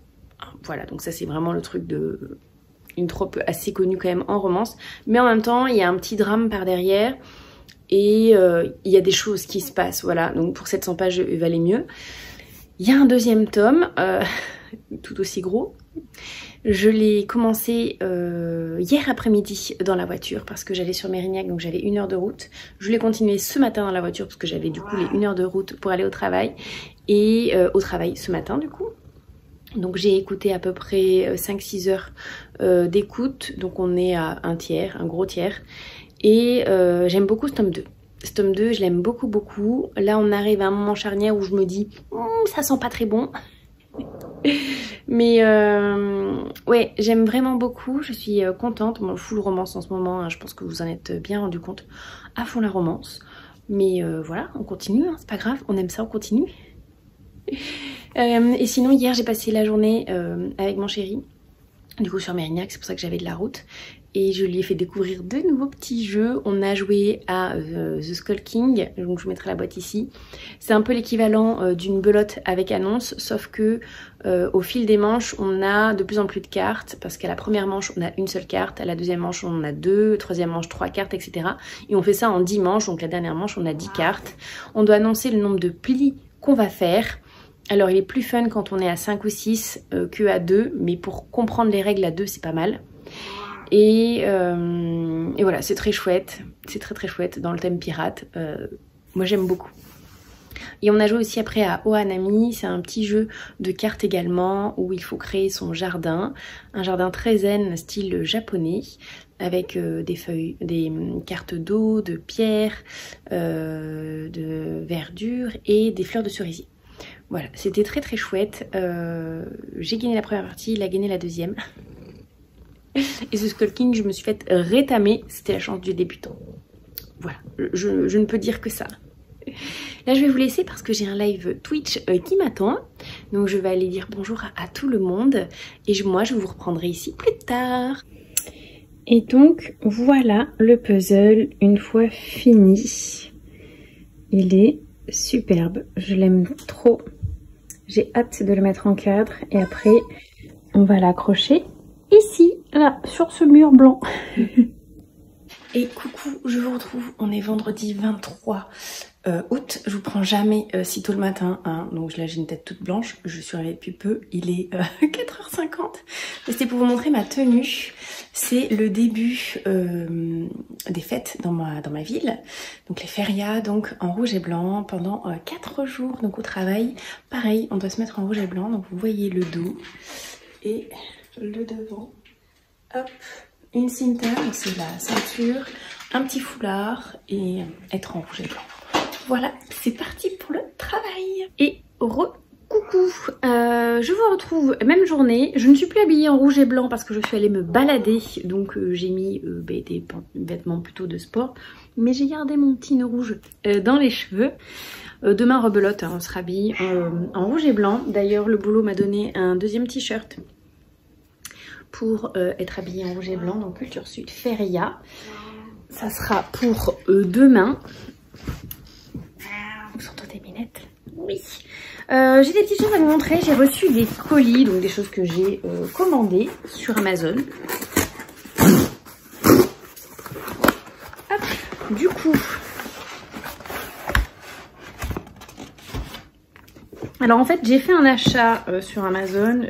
Voilà, donc ça c'est vraiment le truc de une trope assez connue quand même en romance. Mais en même temps il y a un petit drame par derrière. Et il y a des choses qui se passent, voilà. Donc pour 700 pages, il valait mieux. Il y a un deuxième tome, tout aussi gros. Je l'ai commencé hier après-midi dans la voiture parce que j'allais sur Mérignac, donc j'avais 1 heure de route. Je l'ai continué ce matin dans la voiture parce que j'avais du coup les 1 heure de route pour aller au travail. Et au travail ce matin du coup. Donc j'ai écouté à peu près 5-6 heures d'écoute. Donc on est à un tiers, un gros tiers. Et j'aime beaucoup ce tome 2. Ce tome 2, je l'aime beaucoup, beaucoup. Là, on arrive à un moment charnière où je me dis ça sent pas très bon. Mais ouais, j'aime vraiment beaucoup. Je suis contente. Bon, full romance en ce moment, hein, je pense que vous en êtes bien rendu compte. À fond la romance. Mais voilà, on continue, hein, c'est pas grave. On aime ça, on continue. Et sinon, hier, j'ai passé la journée avec mon chéri. Du coup, sur Mérignac, c'est pour ça que j'avais de la route. Et je lui ai fait découvrir de nouveaux petits jeux. On a joué à The Skull King, donc je vous mettrai la boîte ici. C'est un peu l'équivalent d'une belote avec annonce, sauf que au fil des manches, on a de plus en plus de cartes, parce qu'à la première manche, on a une seule carte, à la deuxième manche, on en a 2, troisième manche, 3 cartes, etc. Et on fait ça en 10 manches, donc la dernière manche, on a 10 cartes. On doit annoncer le nombre de plis qu'on va faire. Alors il est plus fun quand on est à 5 ou 6 que à 2, mais pour comprendre les règles à 2, c'est pas mal. Et voilà, c'est très chouette, c'est très chouette dans le thème pirate, moi j'aime beaucoup. Et on a joué aussi après à Ohanami, c'est un petit jeu de cartes également où il faut créer son jardin, un jardin très zen style japonais avec des feuilles, des cartes d'eau, de pierre, de verdure et des fleurs de cerisier. Voilà, c'était très chouette, j'ai gagné la première partie, il a gagné la deuxième. Et ce Skull King, je me suis fait rétamer. C'était la chance du débutant. Voilà, je ne peux dire que ça. Là, je vais vous laisser parce que j'ai un live Twitch qui m'attend. Donc, je vais aller dire bonjour à tout le monde. Et moi, je vous reprendrai ici plus tard. Et donc, voilà le puzzle une fois fini. Il est superbe. Je l'aime trop. J'ai hâte de le mettre en cadre. Et après, on va l'accrocher ici, là, sur ce mur blanc. Et coucou, je vous retrouve, on est vendredi 23 août. Je vous prends jamais si tôt le matin, hein. Donc là j'ai une tête toute blanche, je suis arrivée depuis peu, il est 4h50. C'était pour vous montrer ma tenue. C'est le début des fêtes dans ma ville. Donc les férias, donc en rouge et blanc pendant 4 jours. Donc au travail, pareil, on doit se mettre en rouge et blanc. Donc vous voyez le dos et le devant, hop, une cinta, c'est la ceinture, un petit foulard et être en rouge et blanc. Voilà, c'est parti pour le travail. Et coucou, je vous retrouve même journée. Je ne suis plus habillée en rouge et blanc parce que je suis allée me balader, donc j'ai mis des vêtements plutôt de sport, mais j'ai gardé mon petit nœud rouge dans les cheveux. Demain rebelote, hein, on se rhabille en rouge et blanc. D'ailleurs le boulot m'a donné un deuxième t-shirt pour être habillée en rouge et blanc, donc Culture Sud Feria. Ça sera pour demain. Vous entendez Minette? Oui. J'ai des petites choses à vous montrer. J'ai reçu des colis, donc des choses que j'ai commandées sur Amazon. Hop, du coup. Alors en fait, j'ai fait un achat sur Amazon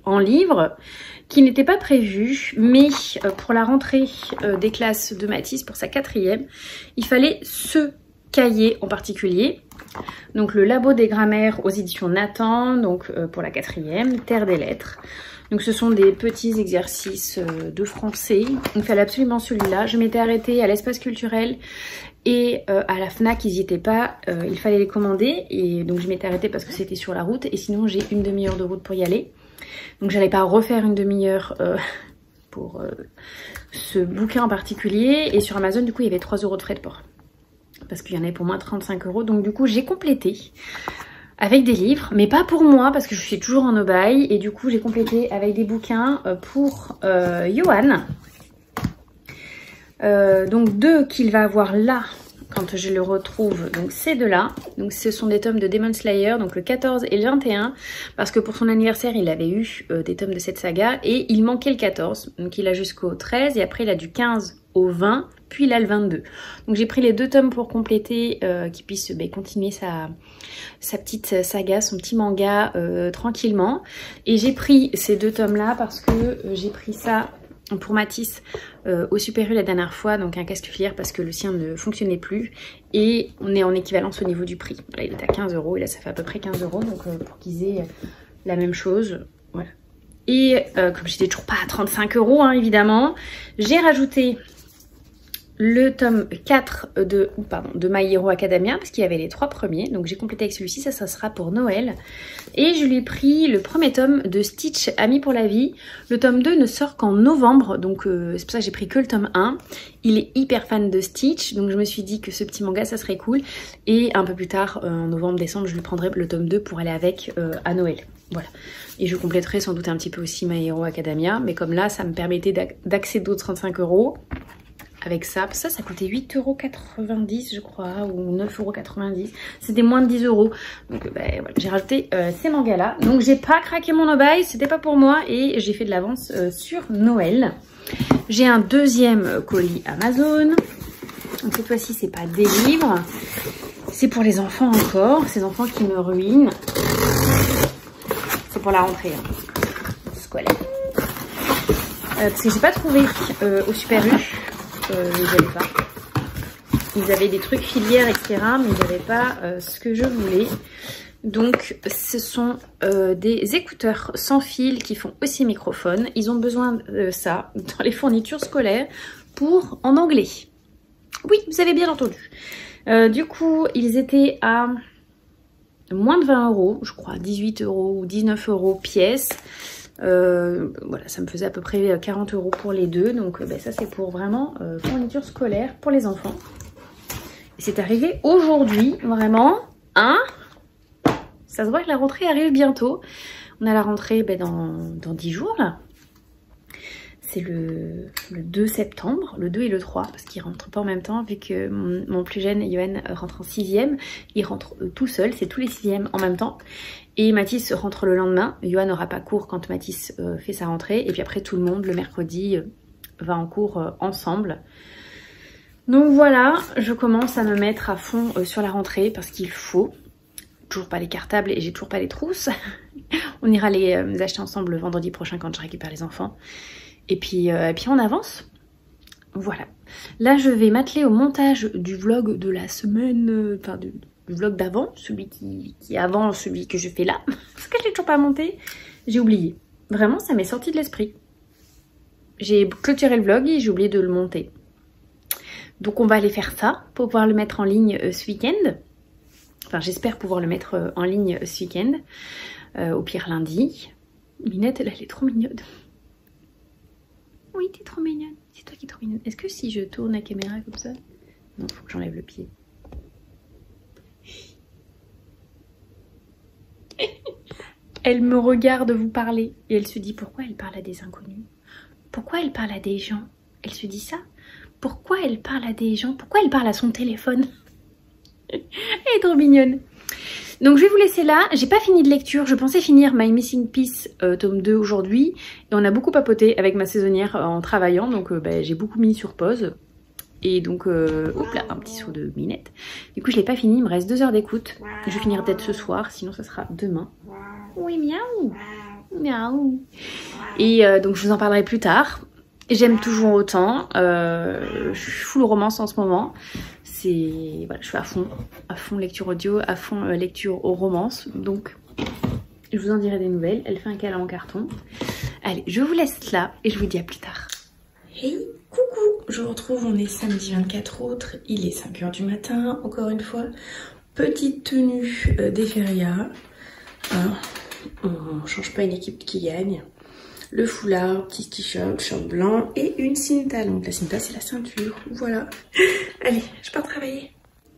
en livre qui n'était pas prévu, mais pour la rentrée des classes de Mathis, pour sa 4e, il fallait ce cahiers en particulier. Donc le Labo des grammaires aux éditions Nathan, donc pour la 4e, Terre des lettres. Donc ce sont des petits exercices de français. Il fallait absolument celui-là. Je m'étais arrêtée à l'espace culturel et à la FNAC, ils n'y étaient pas. Il fallait les commander et donc je m'étais arrêtée parce que c'était sur la route et sinon j'ai une demi-heure de route pour y aller. Donc j'allais pas refaire une demi-heure pour ce bouquin en particulier. Et sur Amazon, du coup, il y avait 3 € de frais de port. Parce qu'il y en avait pour moins de 35 €. Donc du coup, j'ai complété avec des livres, mais pas pour moi parce que je suis toujours en no-buy. Et du coup, j'ai complété avec des bouquins pour Johan. Donc 2 qu'il va avoir là quand je le retrouve. Donc ces 2-là. Donc ce sont des tomes de Demon Slayer, donc le 14 et le 21. Parce que pour son anniversaire, il avait eu des tomes de cette saga. Et il manquait le 14. Donc il a jusqu'au 13 et après il a du 15 au 20. Puis là le 22. Donc j'ai pris les 2 tomes pour compléter, qu'il puisse continuer sa petite saga, son petit manga tranquillement. Et j'ai pris ces 2 tomes là parce que j'ai pris ça pour Mathis au Super U la dernière fois, donc un casque-filière parce que le sien ne fonctionnait plus. Et on est en équivalence au niveau du prix. Là il est à 15 € et là ça fait à peu près 15 €, donc pour qu'ils aient la même chose. Voilà. Et comme j'étais toujours pas à 35 € hein, évidemment, j'ai rajouté le tome 4 de My Hero Academia, parce qu'il y avait les 3 premiers. Donc j'ai complété avec celui-ci, ça sera pour Noël. Et je lui ai pris le premier tome de Stitch, Ami pour la vie. Le tome 2 ne sort qu'en novembre, donc c'est pour ça que j'ai pris que le tome 1. Il est hyper fan de Stitch, donc je me suis dit que ce petit manga, ça serait cool. Et un peu plus tard, en novembre, décembre, je lui prendrai le tome 2 pour aller avec à Noël. Voilà. Et je compléterai sans doute un petit peu aussi My Hero Academia. Mais comme là, ça me permettait d'accéder aux 35 €. Avec ça coûtait 8,90 € je crois, ou 9,90 €. C'était moins de 10 €. Donc voilà, j'ai rajouté ces mangas là. Donc j'ai pas craqué mon no-buy, c'était pas pour moi et j'ai fait de l'avance sur Noël. J'ai un deuxième colis Amazon. Donc cette fois-ci c'est pas des livres, c'est pour les enfants encore, ces enfants qui me ruinent. C'est pour la rentrée scolaire. Parce que j'ai pas trouvé au Super U. Ils n'avaient pas. Ils avaient des trucs filières, etc. Mais ils n'avaient pas ce que je voulais. Donc, ce sont des écouteurs sans fil qui font aussi microphone. Ils ont besoin de ça dans les fournitures scolaires pour en anglais. Oui, vous avez bien entendu. Du coup, ils étaient à moins de 20 €, je crois, 18 € ou 19 € pièce. Voilà, ça me faisait à peu près 40 € pour les deux. Donc ça c'est pour vraiment fourniture scolaire pour les enfants. Et c'est arrivé aujourd'hui, vraiment. Hein, ça se voit que la rentrée arrive bientôt. On a la rentrée dans 10 jours là. C'est le 2 septembre, le 2 et le 3, parce qu'ils rentrent pas en même temps, vu que mon plus jeune, Johan, rentre en 6e. Il rentre tout seul, c'est tous les 6e en même temps. Et Mathis rentre le lendemain. Johan n'aura pas cours quand Mathis fait sa rentrée. Et puis après, tout le monde, le mercredi, va en cours ensemble. Donc voilà, je commence à me mettre à fond sur la rentrée, parce qu'il faut. Toujours pas les cartables et j'ai toujours pas les trousses. On ira les acheter ensemble le vendredi prochain quand je récupère les enfants. Et puis on avance. Voilà. Là, je vais m'atteler au montage du vlog de la semaine, enfin du vlog d'avant, celui qui est avant celui que je fais là. Parce que je l'ai toujours pas monté. J'ai oublié. Vraiment, ça m'est sorti de l'esprit. J'ai clôturé le vlog et j'ai oublié de le monter. Donc on va aller faire ça pour pouvoir le mettre en ligne ce week-end. Enfin, j'espère pouvoir le mettre en ligne ce week-end. Au pire lundi. Minette, elle est trop mignonne. Oui, t'es trop mignonne. C'est toi qui es trop mignonne. Est-ce que si je tourne la caméra comme ça... Non, faut que j'enlève le pied. Elle me regarde vous parler. Et elle se dit, pourquoi elle parle à des inconnus? Pourquoi elle parle à des gens? Elle se dit ça. Pourquoi elle parle à des gens? Pourquoi elle parle à son téléphone? Elle est trop mignonne. Donc je vais vous laisser là, j'ai pas fini de lecture, je pensais finir My Missing Piece tome 2 aujourd'hui. Et on a beaucoup papoté avec ma saisonnière en travaillant, donc j'ai beaucoup mis sur pause. Et donc, hop là, un petit saut de Minette. Du coup je l'ai pas fini, il me reste 2 heures d'écoute. Je vais finir peut-être ce soir, sinon ça sera demain. Oui, miaou, miaou. Et donc je vous en parlerai plus tard. J'aime toujours autant. Je suis full romance en ce moment. Voilà, je suis à fond lecture audio, à fond lecture aux romances. Donc je vous en dirai des nouvelles. Elle fait un câlin en carton. Allez, je vous laisse là et je vous dis à plus tard. Hey, coucou, je vous retrouve, on est samedi 24 août, il est 5 h du matin, encore une fois, petite tenue des férias. On change pas une équipe qui gagne. Le foulard, petit t-shirt, short blanc et une cinta. Donc la cinta c'est la ceinture, voilà. Allez, je pars travailler.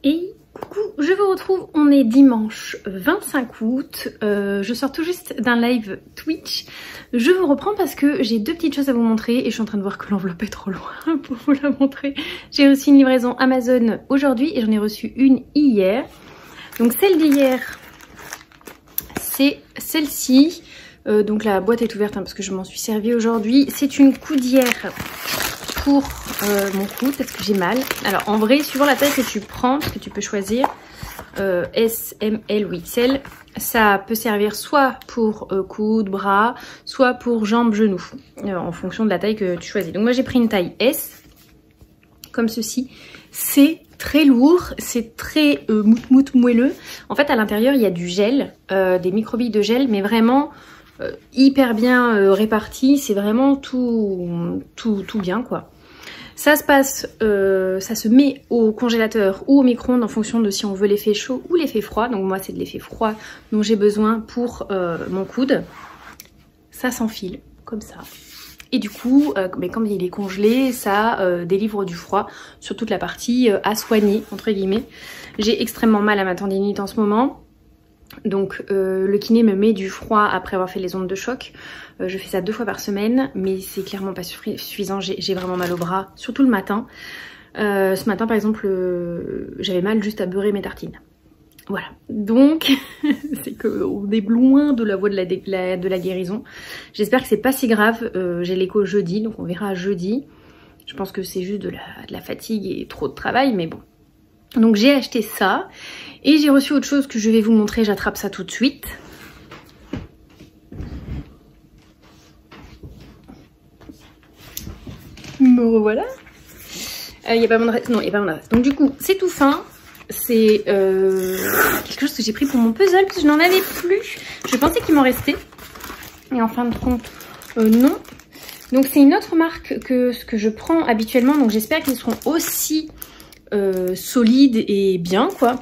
Et coucou, je vous retrouve, on est dimanche 25 août, je sors tout juste d'un live Twitch. Je vous reprends parce que j'ai deux petites choses à vous montrer et je suis en train de voir que l'enveloppe est trop loin pour vous la montrer. J'ai reçu une livraison Amazon aujourd'hui et j'en ai reçu une hier. Donc celle d'hier, c'est celle-ci. Donc la boîte est ouverte hein, parce que je m'en suis servie aujourd'hui. C'est une coudière pour mon coude parce que j'ai mal. Alors en vrai, suivant la taille que tu prends, parce que tu peux choisir S, M, L ou XL, ça peut servir soit pour coude, bras, soit pour jambes, genoux, en fonction de la taille que tu choisis. Donc moi j'ai pris une taille S, comme ceci. C'est très lourd, c'est très moelleux. En fait à l'intérieur il y a du gel, des microbilles de gel, mais vraiment hyper bien réparti. C'est vraiment tout bien quoi. Ça se passe, ça se met au congélateur ou au micro-ondes en fonction de si on veut l'effet chaud ou l'effet froid. Donc moi c'est de l'effet froid dont j'ai besoin pour mon coude. Ça s'enfile comme ça. Et du coup, mais comme il est congelé, ça délivre du froid sur toute la partie à soigner, entre guillemets. J'ai extrêmement mal à ma tendinite en ce moment. Donc le kiné me met du froid après avoir fait les ondes de choc. Je fais ça 2 fois par semaine, mais c'est clairement pas suffisant. J'ai vraiment mal au bras, surtout le matin. Ce matin par exemple, j'avais mal juste à beurrer mes tartines. Voilà, donc c'est qu'on est loin de la voie de la guérison. J'espère que c'est pas si grave. J'ai l'écho jeudi, donc on verra jeudi. Je pense que c'est juste de la fatigue et trop de travail, mais bon. Donc j'ai acheté ça et j'ai reçu autre chose que je vais vous montrer, j'attrape ça tout de suite. Me revoilà. Il n'y a pas mon adresse, non il n'y a pas mon adresse. Donc du coup c'est tout fin, c'est quelque chose que j'ai pris pour mon puzzle parce que je n'en avais plus. Je pensais qu'il m'en restait et en fin de compte non. Donc c'est une autre marque que ce que je prends habituellement, donc j'espère qu'ils seront aussi solide et bien quoi.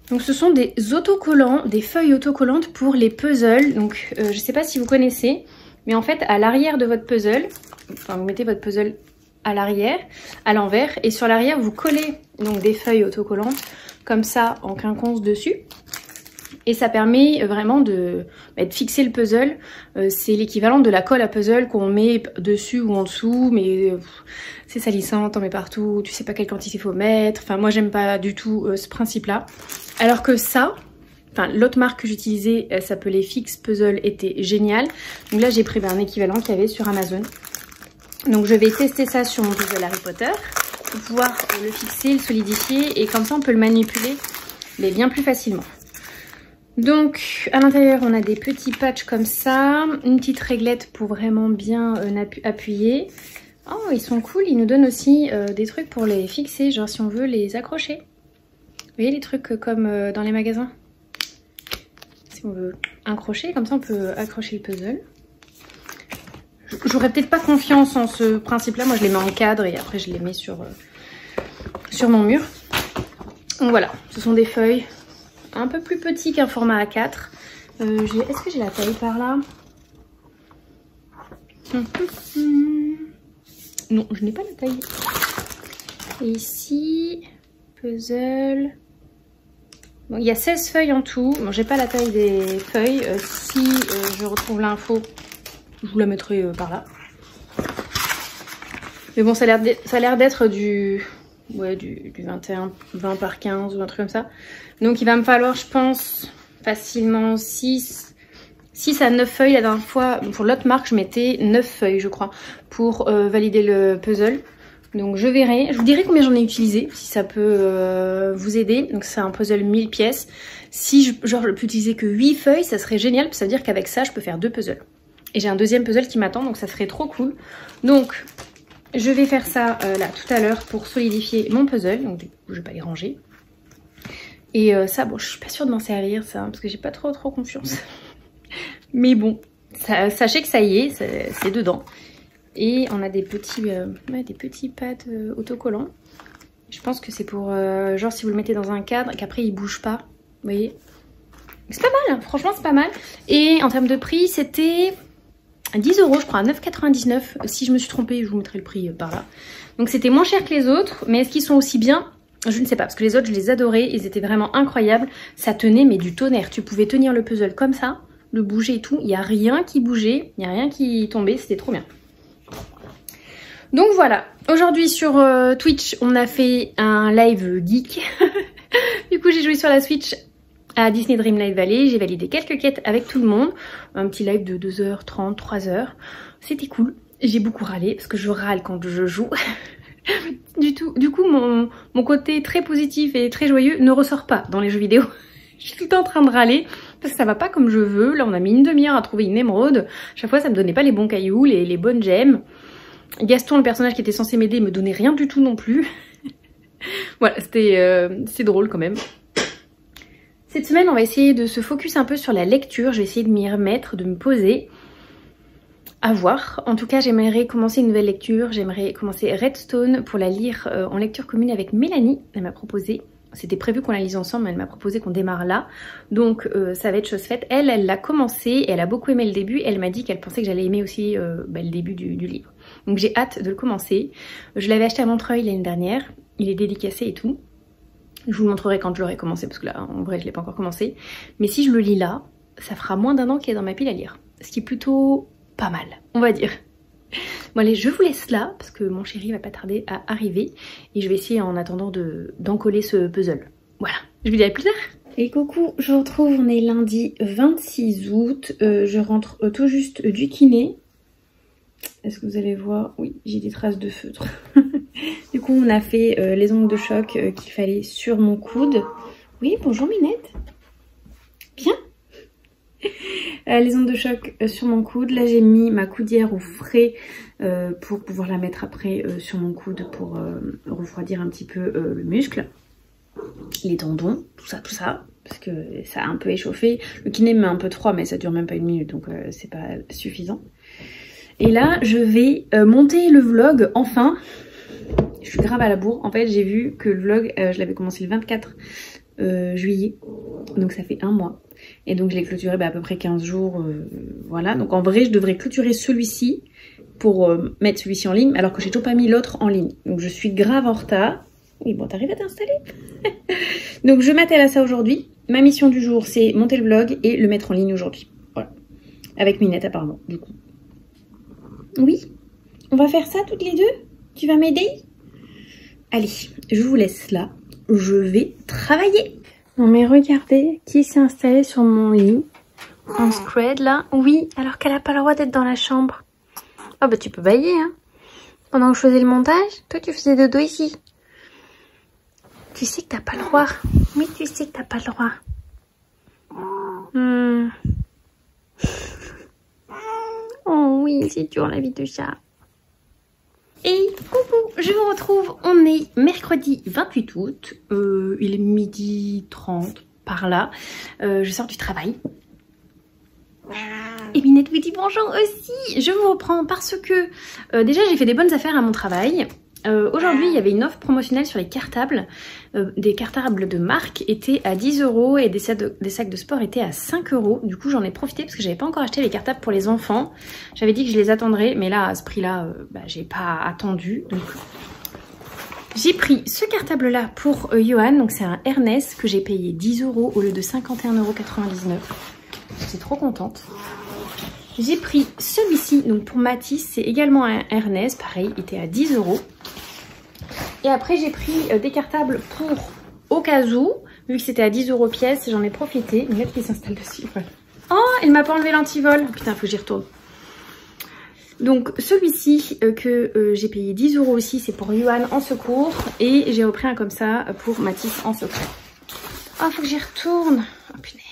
Donc ce sont des autocollants, des feuilles autocollantes pour les puzzles. Donc je sais pas si vous connaissez, mais en fait à l'arrière de votre puzzle, enfin vous mettez votre puzzle à l'arrière, à l'envers, et sur l'arrière vous collez donc des feuilles autocollantes comme ça en quinconce dessus. Et ça permet vraiment de fixer le puzzle. C'est l'équivalent de la colle à puzzle qu'on met dessus ou en dessous, mais c'est salissant, t'en mets partout, tu sais pas quelle quantité il faut mettre. Enfin moi j'aime pas du tout ce principe là. Alors que ça, enfin l'autre marque que j'utilisais, elle s'appelait Fix Puzzle, était géniale. Donc là j'ai pris un équivalent qu'il y avait sur Amazon. Donc je vais tester ça sur mon puzzle Harry Potter pour pouvoir le fixer, le solidifier, et comme ça on peut le manipuler mais bien plus facilement. Donc à l'intérieur on a des petits patchs comme ça, une petite réglette pour vraiment bien appuyer. Oh ils sont cool, ils nous donnent aussi des trucs pour les fixer, genre si on veut les accrocher. Vous voyez les trucs comme dans les magasins. Si on veut accrocher, comme ça on peut accrocher le puzzle. J'aurais peut-être pas confiance en ce principe là, moi je les mets en cadre et après je les mets sur mon mur. Donc voilà, ce sont des feuilles un peu plus petit qu'un format A4. Est-ce que j'ai la taille par là? Non, je n'ai pas la taille. Et ici, puzzle. Bon, il y a 16 feuilles en tout. Bon, j'ai pas la taille des feuilles. Si je retrouve l'info, je vous la mettrai par là. Mais bon, ça a l'air d'être du 21, 20 par 15 ou un truc comme ça. Donc il va me falloir, je pense, facilement 6 à 9 feuilles. La dernière fois, pour l'autre marque, je mettais 9 feuilles, je crois, pour valider le puzzle. Donc je verrai, je vous dirai combien j'en ai utilisé, si ça peut vous aider. Donc c'est un puzzle 1000 pièces. Si je peux utiliser que 8 feuilles, ça serait génial, ça veut dire qu'avec ça, je peux faire 2 puzzles. Et j'ai un deuxième puzzle qui m'attend, donc ça serait trop cool. Donc Je vais faire ça là tout à l'heure pour solidifier mon puzzle. Donc du coup, je vais pas les ranger. Et ça, bon, je suis pas sûre de m'en servir ça, parce que j'ai pas trop confiance. Mais bon, sachez que ça y est, c'est dedans. Et on a des petits pads autocollants. Je pense que c'est pour, genre si vous le mettez dans un cadre, qu'après il bouge pas. Vous voyez? C'est pas mal, hein, franchement c'est pas mal. Et en termes de prix, c'était 10 € je crois, 9,99 €. Si je me suis trompée, je vous mettrai le prix par là. Donc c'était moins cher que les autres, mais est-ce qu'ils sont aussi bien? Je ne sais pas, parce que les autres je les adorais, ils étaient vraiment incroyables. Ça tenait mais du tonnerre, tu pouvais tenir le puzzle comme ça, le bouger et tout. Il n'y a rien qui bougeait, il n'y a rien qui tombait, c'était trop bien. Donc voilà, aujourd'hui sur Twitch, on a fait un live geek. Du coup, j'ai joué sur la Switch à Disney Dreamlight Valley. J'ai validé quelques quêtes avec tout le monde. Un petit live de 2h30, 3h. C'était cool. J'ai beaucoup râlé parce que je râle quand je joue. Du coup, mon côté très positif et très joyeux ne ressort pas dans les jeux vidéo. Je suis tout le temps en train de râler parce que ça va pas comme je veux. Là, on a mis une demi-heure à trouver une émeraude. Chaque fois, ça me donnait pas les bons cailloux, les bonnes gemmes. Gaston, le personnage qui était censé m'aider, me donnait rien du tout non plus. Voilà, c'est drôle quand même. Cette semaine, on va essayer de se focus un peu sur la lecture. Je vais essayer de m'y remettre, de me poser. À voir. En tout cas, j'aimerais commencer une nouvelle lecture. J'aimerais commencer Redstone pour la lire en lecture commune avec Mélanie. Elle m'a proposé. C'était prévu qu'on la lise ensemble, mais elle m'a proposé qu'on démarre là. Donc ça va être chose faite. Elle l'a commencé et elle a beaucoup aimé le début. Elle m'a dit qu'elle pensait que j'allais aimer aussi le début du livre. Donc j'ai hâte de le commencer. Je l'avais acheté à Montreuil l'année dernière. Il est dédicacé et tout. Je vous le montrerai quand je l'aurai commencé parce que là en vrai je l'ai pas encore commencé. Mais si je le lis là, ça fera moins d'1 an qu'il est dans ma pile à lire. Ce qui est plutôt pas mal, on va dire. Bon allez, je vous laisse là parce que mon chéri va pas tarder à arriver. Et je vais essayer en attendant d'encoller ce puzzle. Voilà, je vous dis à plus tard. Et coucou, je vous retrouve, on est lundi 26 août. Je rentre tout juste du kiné. Est-ce que vous allez voir? Oui, j'ai des traces de feutre. Du coup, on a fait les ongles de choc qu'il fallait sur mon coude. Oui, bonjour Minette. Bien. Les ongles de choc sur mon coude. Là, j'ai mis ma coudière au frais pour pouvoir la mettre après sur mon coude pour refroidir un petit peu le muscle. Les tendons, tout ça. Parce que ça a un peu échauffé. Le kiné me met un peu de froid, mais ça dure même pas 1 minute, donc c'est pas suffisant. Et là, je vais monter le vlog, enfin. Je suis grave à la bourre. En fait, j'ai vu que le vlog, je l'avais commencé le 24 juillet. Donc ça fait 1 mois. Et donc je l'ai clôturé à peu près 15 jours. Voilà. Donc en vrai, je devrais clôturer celui-ci pour mettre celui-ci en ligne. Alors que j'ai toujours pas mis l'autre en ligne. Donc je suis grave en retard. Oui, bon, t'arrives à t'installer. Donc je m'attelle à ça aujourd'hui. Ma mission du jour, c'est monter le vlog et le mettre en ligne aujourd'hui. Voilà. Avec Minette apparemment, du coup. Oui, on va faire ça toutes les deux? Tu vas m'aider? Allez, je vous laisse là. Je vais travailler. Non mais regardez qui s'est installé sur mon lit. En scred là. Oui, alors qu'elle n'a pas le droit d'être dans la chambre. Oh bah tu peux bailler hein. Pendant que je faisais le montage, toi tu faisais dodo ici. Tu sais que t'as pas le droit. Oui, tu sais que t'as pas le droit. Oh oui, c'est dur la vie de chat. Et coucou, je vous retrouve, on est mercredi 28 août, il est 12h30 par là, je sors du travail. Et Minette vous dit bonjour aussi. Je vous reprends parce que déjà j'ai fait des bonnes affaires à mon travail. Aujourd'hui il y avait une offre promotionnelle sur les cartables. Des cartables de marque étaient à 10 € et des sacs de sport étaient à 5 €. Du coup j'en ai profité parce que j'avais pas encore acheté les cartables pour les enfants. J'avais dit que je les attendrais mais là à ce prix là j'ai pas attendu. Donc j'ai pris ce cartable là pour Johan. Donc c'est un Ernest que j'ai payé 10 € au lieu de 51,99 €. J'étais trop contente. J'ai pris celui-ci, donc pour Mathis, c'est également un Ernest, pareil, il était à 10 €. Et après j'ai pris des cartables pour au cas où, vu que c'était à 10 € pièce, j'en ai profité. Une lettre qui s'installe dessus, voilà. Oh, elle m'a pas enlevé l'antivol. Putain, faut que j'y retourne. Donc celui-ci que j'ai payé 10 € aussi, c'est pour Johan en secours. Et j'ai repris un comme ça pour Mathis en secours. Oh, faut que j'y retourne. Oh punaise.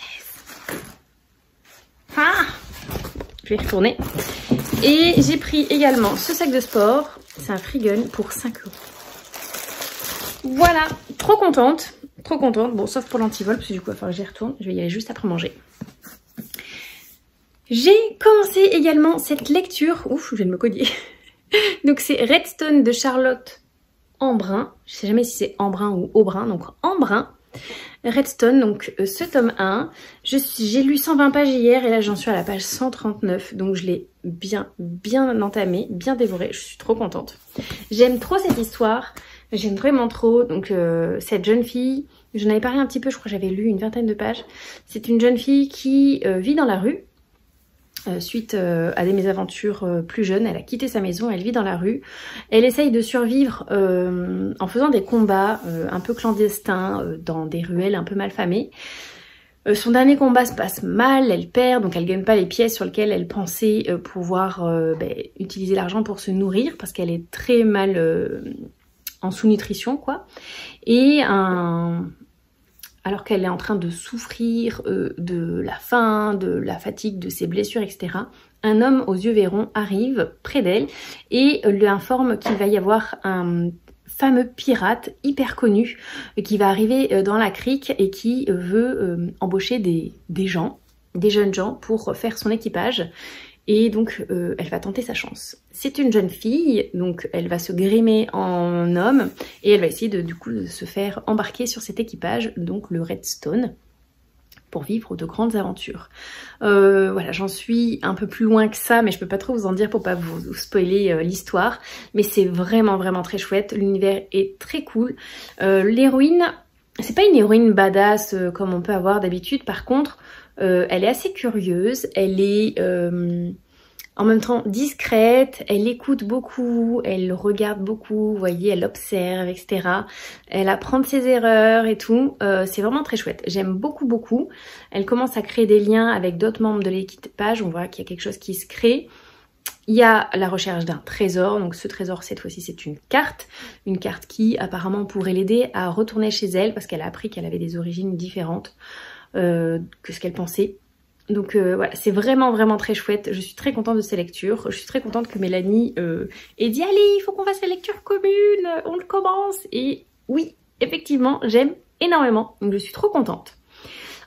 Ah, je vais y retourner. Et j'ai pris également ce sac de sport C'est un free gun pour 5 €. Voilà, trop contente. Trop contente. Bon, sauf pour l'antivol, parce que du coup, il va falloir que j'y retourne. Je vais y aller juste après manger. J'ai commencé également cette lecture. Ouf, je viens de me cogner. Donc c'est Redstone de Charlotte Embrun. Je sais jamais si c'est Embrun ou Aubrin, donc Embrun. Redstone, donc ce tome 1. J'ai lu 120 pages hier et là j'en suis à la page 139. Donc je l'ai bien entamé, bien dévoré. Je suis trop contente. J'aime trop cette histoire. J'aime vraiment trop. Donc cette jeune fille, j'en avais parlé un petit peu, je crois que j'avais lu une vingtaine de pages. C'est une jeune fille qui vit dans la rue. Suite à des mésaventures plus jeunes, elle a quitté sa maison, elle vit dans la rue. Elle essaye de survivre en faisant des combats un peu clandestins dans des ruelles un peu malfamées. Son dernier combat se passe mal, elle perd, donc elle gagne pas les pièces sur lesquelles elle pensait pouvoir utiliser l'argent pour se nourrir parce qu'elle est très mal en sous-nutrition quoi. Et alors qu'elle est en train de souffrir de la faim, de la fatigue, de ses blessures, etc. Un homme aux yeux verrons arrive près d'elle et lui informe qu'il va y avoir un fameux pirate hyper connu qui va arriver dans la crique et qui veut embaucher des jeunes gens pour faire son équipage. Et donc elle va tenter sa chance. C'est une jeune fille, donc elle va se grimer en homme et elle va essayer de se faire embarquer sur cet équipage, donc le Redstone, pour vivre de grandes aventures. Voilà, j'en suis un peu plus loin que ça, mais je peux pas trop vous en dire pour pas vous spoiler l'histoire. Mais c'est vraiment très chouette, l'univers est très cool. L'héroïne, c'est pas une héroïne badass comme on peut avoir d'habitude, par contre, elle est assez curieuse, elle est en même temps discrète, elle écoute beaucoup, elle regarde beaucoup, vous voyez, elle observe, etc. Elle apprend de ses erreurs et tout, c'est vraiment très chouette. J'aime beaucoup. Elle commence à créer des liens avec d'autres membres de l'équipage, on voit qu'il y a quelque chose qui se crée. Il y a la recherche d'un trésor, donc ce trésor cette fois-ci c'est une carte qui apparemment pourrait l'aider à retourner chez elle parce qu'elle a appris qu'elle avait des origines différentes que ce qu'elle pensait. Donc voilà, c'est vraiment très chouette. Je suis très contente de ces lectures. Je suis très contente que Mélanie ait dit « Allez, il faut qu'on fasse la lecture commune, on le commence !» Et oui, effectivement, j'aime énormément. Donc je suis trop contente.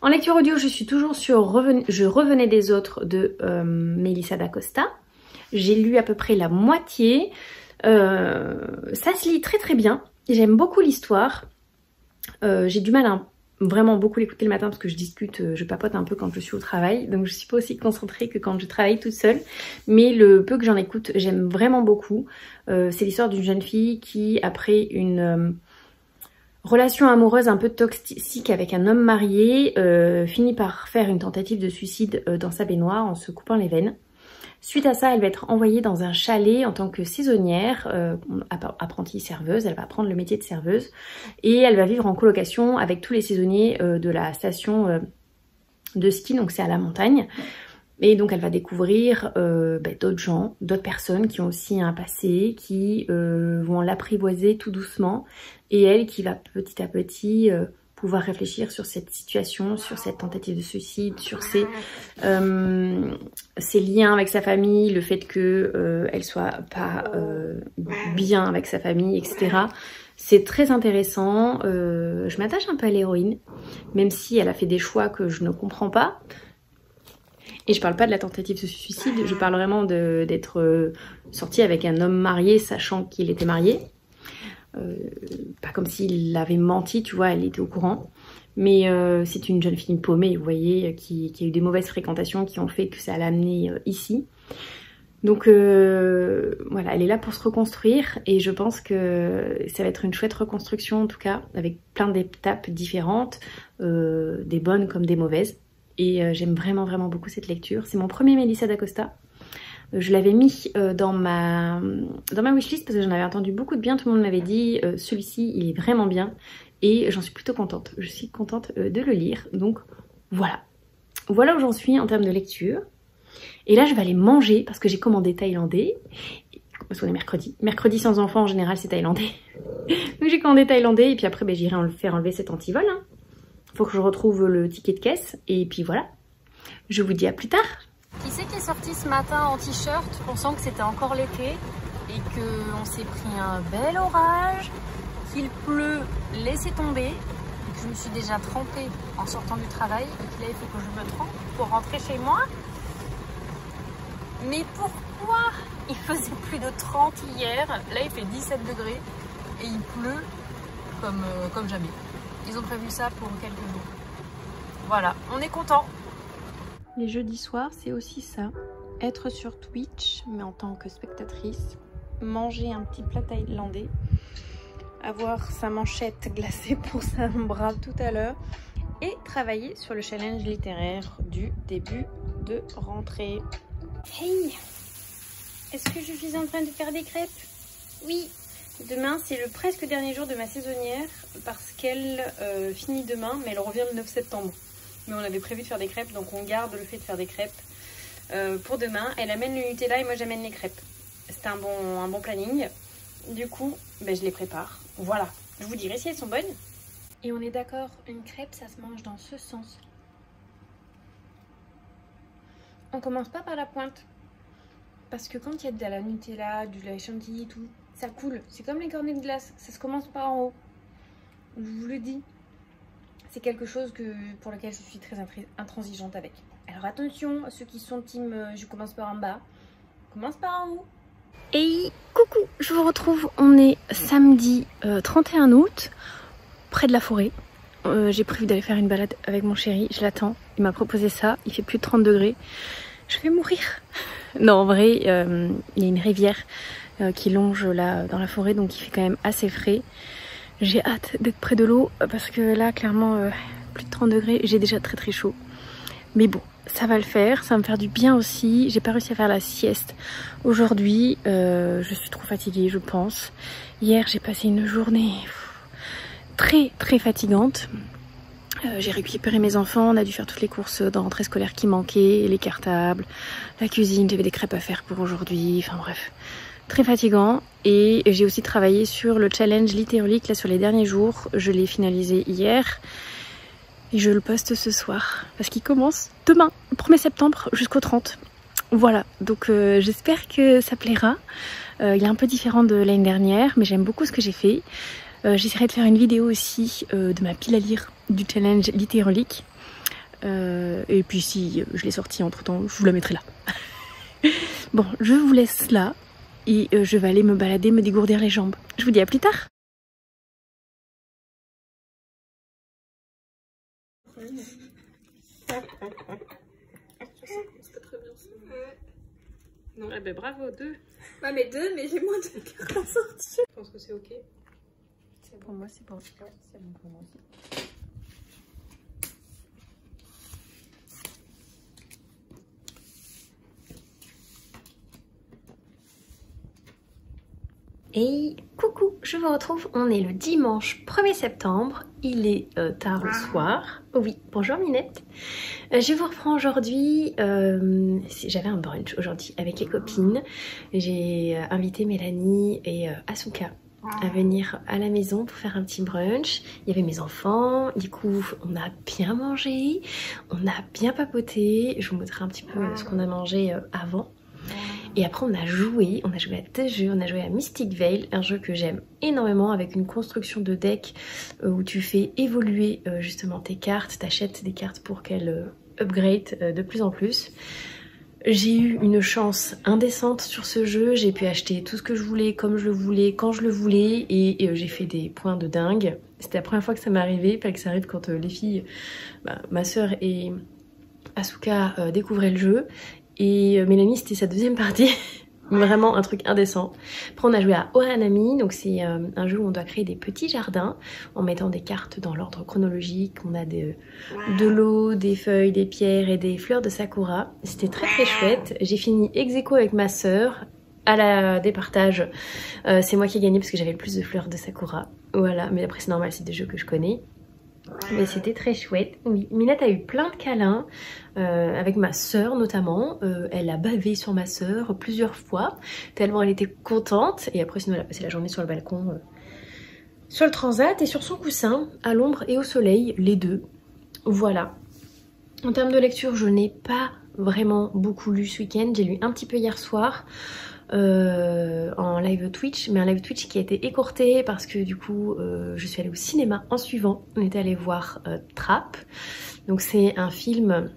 En lecture audio, je suis toujours sur Je revenais des autres de Melissa d'Acosta. J'ai lu à peu près la moitié. Ça se lit très bien. J'aime beaucoup l'histoire. J'ai du mal à vraiment beaucoup l'écouter le matin parce que je discute, je papote un peu quand je suis au travail, donc je suis pas aussi concentrée que quand je travaille toute seule, mais le peu que j'en écoute, j'aime vraiment beaucoup. C'est l'histoire d'une jeune fille qui, après une relation amoureuse un peu toxique avec un homme marié, finit par faire une tentative de suicide dans sa baignoire en se coupant les veines. Suite à ça, elle va être envoyée dans un chalet en tant que saisonnière, apprentie serveuse. Elle va apprendre le métier de serveuse et elle va vivre en colocation avec tous les saisonniers de la station de ski, donc c'est à la montagne. Et donc elle va découvrir d'autres gens, d'autres personnes qui ont aussi un passé, qui vont l'apprivoiser tout doucement. Et elle qui va petit à petit pouvoir réfléchir sur cette situation, sur cette tentative de suicide, sur ses liens avec sa famille, le fait qu'elle soit pas bien avec sa famille, etc. C'est très intéressant. Je m'attache un peu à l'héroïne, même si elle a fait des choix que je ne comprends pas. Et je parle pas de la tentative de suicide, je parle vraiment d'être sortie avec un homme marié, sachant qu'il était marié. Pas comme s'il avait menti, tu vois, elle était au courant. Mais c'est une jeune fille paumée, vous voyez, qui a eu des mauvaises fréquentations qui ont fait que ça l'a amenée ici. Donc voilà, elle est là pour se reconstruire et je pense que ça va être une chouette reconstruction en tout cas, avec plein d'étapes différentes, des bonnes comme des mauvaises. Et j'aime vraiment beaucoup cette lecture. C'est mon premier Melissa d'Acosta. Je l'avais mis dans ma wishlist parce que j'en avais entendu beaucoup de bien. Tout le monde m'avait dit celui-ci il est vraiment bien et j'en suis plutôt contente. Je suis contente de le lire. Donc voilà. Voilà où j'en suis en termes de lecture. Et là je vais aller manger parce que j'ai commandé thaïlandais. Parce qu'on est mercredi. Mercredi sans enfant en général c'est thaïlandais. Donc j'ai commandé thaïlandais et puis après j'irai faire enlever cet antivol. Hein. Faut que je retrouve le ticket de caisse et puis voilà. Je vous dis à plus tard. Qui c'est qui est sorti ce matin en t-shirt pensant que c'était encore l'été et qu'on s'est pris un bel orage, qu'il pleut, laissez tomber, et que je me suis déjà trempée en sortant du travail et qu'il faut que je me trempe pour rentrer chez moi. Mais pourquoi il faisait plus de 30 hier? Là il fait 17 degrés et il pleut comme jamais. Ils ont prévu ça pour quelques jours. Voilà, on est content. Les jeudis soirs, c'est aussi ça. Être sur Twitch, mais en tant que spectatrice. Manger un petit plat thaïlandais. Avoir sa manchette glacée pour sa bras tout à l'heure. Et travailler sur le challenge littéraire du début de rentrée. Hey! Est-ce que je suis en train de faire des crêpes? Oui! Demain, c'est le presque dernier jour de ma saisonnière parce qu'elle finit demain, mais elle revient le 9 septembre. Mais on avait prévu de faire des crêpes, donc on garde le fait de faire des crêpes pour demain. Elle amène le Nutella et moi j'amène les crêpes. C'est un bon planning. Du coup, ben, je les prépare. Voilà, je vous dirai si elles sont bonnes. Et on est d'accord, une crêpe, ça se mange dans ce sens. On commence pas par la pointe. Parce que quand il y a de la Nutella, du lait chantilly et tout, ça coule. C'est comme les cornets de glace, ça se commence par en haut. Je vous le dis. C'est quelque chose pour lequel je suis très intransigeante avec. Alors attention, ceux qui sont team je commence par en bas, commence par en haut. Et coucou, je vous retrouve, on est samedi 31 août, près de la forêt. J'ai prévu d'aller faire une balade avec mon chéri, je l'attends. Il m'a proposé ça, il fait plus de 30 degrés. Je vais mourir. Non, en vrai, il y a une rivière qui longe là dans la forêt, donc il fait quand même assez frais. J'ai hâte d'être près de l'eau parce que là, clairement, plus de 30 degrés, j'ai déjà très chaud. Mais bon, ça va le faire, ça va me faire du bien aussi. J'ai pas réussi à faire la sieste aujourd'hui. Je suis trop fatiguée, je pense. Hier, j'ai passé une journée très fatigante. J'ai récupéré mes enfants, on a dû faire toutes les courses de rentrée scolaire qui manquaient, les cartables, la cuisine, j'avais des crêpes à faire pour aujourd'hui, enfin bref, très fatigant. Et j'ai aussi travaillé sur le challenge littéralique là sur les derniers jours, je l'ai finalisé hier et je le poste ce soir parce qu'il commence demain, le 1er septembre jusqu'au 30. Voilà, donc j'espère que ça plaira. Il est un peu différent de l'année dernière, mais j'aime beaucoup ce que j'ai fait. J'essaierai de faire une vidéo aussi de ma pile à lire du challenge littéralique. Et puis si je l'ai sorti entre temps, je vous la mettrai là. Bon, je vous laisse là et je vais aller me balader, me dégourdir les jambes. Je vous dis à plus tard. Non, eh ben bravo, 2. Ouais, mais 2, mais j'ai moins de cartes à sortir. Je pense que c'est ok. Pour moi, c'est bon. Ouais, c'est bon pour moi aussi. Et coucou, je vous retrouve, on est le dimanche 1er septembre, il est tard le soir. Oui, bonjour Minette. Je vous reprends aujourd'hui, j'avais un brunch aujourd'hui avec les copines. J'ai invité Mélanie et Asuka à venir à la maison pour faire un petit brunch. Il y avait mes enfants, du coup on a bien mangé, on a bien papoté. Je vous montrerai un petit peu ce qu'on a mangé avant. Et après on a joué à deux jeux, on a joué à Mystic Vale, un jeu que j'aime énormément avec une construction de deck où tu fais évoluer justement tes cartes, t'achètes des cartes pour qu'elles upgrade de plus en plus. J'ai eu une chance indécente sur ce jeu, j'ai pu acheter tout ce que je voulais, comme je le voulais, quand je le voulais et j'ai fait des points de dingue. C'était la première fois que ça m'arrivait, pas que ça arrive quand les filles, ma soeur et Asuka découvraient le jeu. Et Mélanie, c'était sa deuxième partie. Vraiment un truc indécent. Après on a joué à Ohanami, donc c'est un jeu où on doit créer des petits jardins en mettant des cartes dans l'ordre chronologique. On a de l'eau, des feuilles, des pierres et des fleurs de sakura. C'était très chouette. J'ai fini ex aequo avec ma sœur. À la départage, c'est moi qui ai gagné parce que j'avais le plus de fleurs de sakura. Voilà, mais après c'est normal, c'est des jeux que je connais. Mais c'était très chouette. Oui, Minette a eu plein de câlins avec ma sœur notamment. Elle a bavé sur ma sœur plusieurs fois tellement elle était contente. Et après sinon elle a passé la journée sur le balcon, sur le transat et sur son coussin, à l'ombre et au soleil, les deux. Voilà. En termes de lecture, je n'ai pas vraiment beaucoup lu ce week-end. J'ai lu un petit peu hier soir. en live Twitch, mais un live Twitch qui a été écourté parce que du coup je suis allée au cinéma en suivant. On était allé voir Trap, donc c'est un film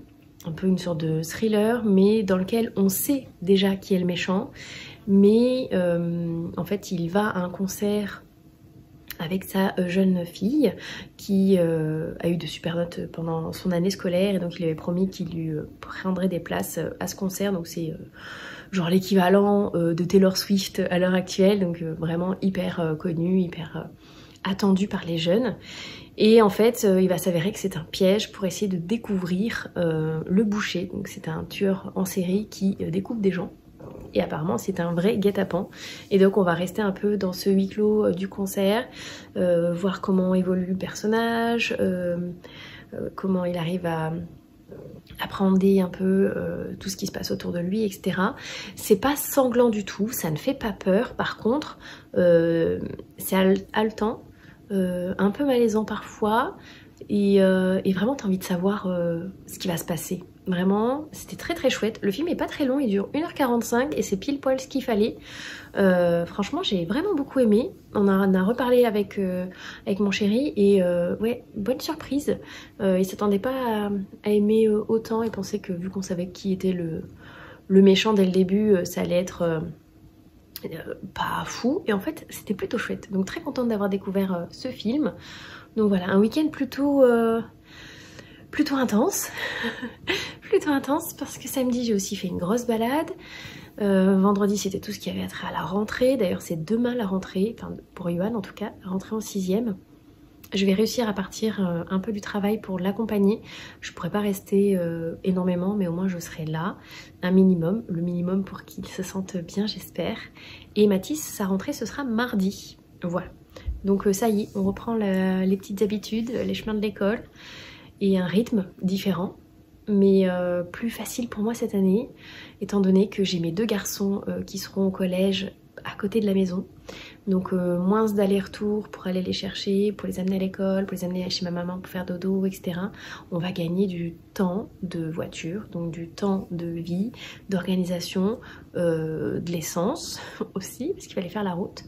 un peu une sorte de thriller, mais dans lequel on sait déjà qui est le méchant, mais en fait il va à un concert avec sa jeune fille qui a eu de super notes pendant son année scolaire, et donc il avait promis qu'il lui prendrait des places à ce concert. Donc c'est genre l'équivalent de Taylor Swift à l'heure actuelle, donc vraiment hyper connu, hyper attendu par les jeunes. Et en fait il va s'avérer que c'est un piège pour essayer de découvrir le boucher. Donc c'est un tueur en série qui découpe des gens. Et apparemment c'est un vrai guet-apens. Et donc on va rester un peu dans ce huis clos du concert, voir comment évolue le personnage, comment il arrive à appréhender un peu tout ce qui se passe autour de lui, etc. C'est pas sanglant du tout, ça ne fait pas peur. Par contre c'est haletant, un peu malaisant parfois, et vraiment t'as envie de savoir ce qui va se passer. Vraiment, c'était très très chouette. Le film est pas très long, il dure 1h45 et c'est pile poil ce qu'il fallait. Franchement, j'ai vraiment beaucoup aimé. On a reparlé avec mon chéri et ouais, bonne surprise. Il s'attendait pas à aimer autant et pensait que vu qu'on savait qui était le méchant dès le début, ça allait être pas fou. Et en fait, c'était plutôt chouette. Donc très contente d'avoir découvert ce film. Donc voilà, un week-end plutôt intense. Plutôt intense parce que samedi j'ai aussi fait une grosse balade. Vendredi c'était tout ce qui avait trait à la rentrée. D'ailleurs c'est demain la rentrée, enfin pour Yohan en tout cas, la rentrée en 6e. Je vais réussir à partir un peu du travail pour l'accompagner. Je pourrais pas rester énormément, mais au moins je serai là, un minimum, le minimum pour qu'il se sente bien j'espère. Et Mathis, sa rentrée ce sera mardi, voilà. Donc ça y est, on reprend les petites habitudes, les chemins de l'école, et un rythme différent, mais plus facile pour moi cette année, étant donné que j'ai mes 2 garçons qui seront au collège à côté de la maison. Donc moins d'aller-retour pour aller les chercher, pour les amener à l'école, pour les amener chez ma maman pour faire dodo, etc. On va gagner du temps de voiture, donc du temps de vie, d'organisation, de l'essence aussi, parce qu'il fallait faire la route.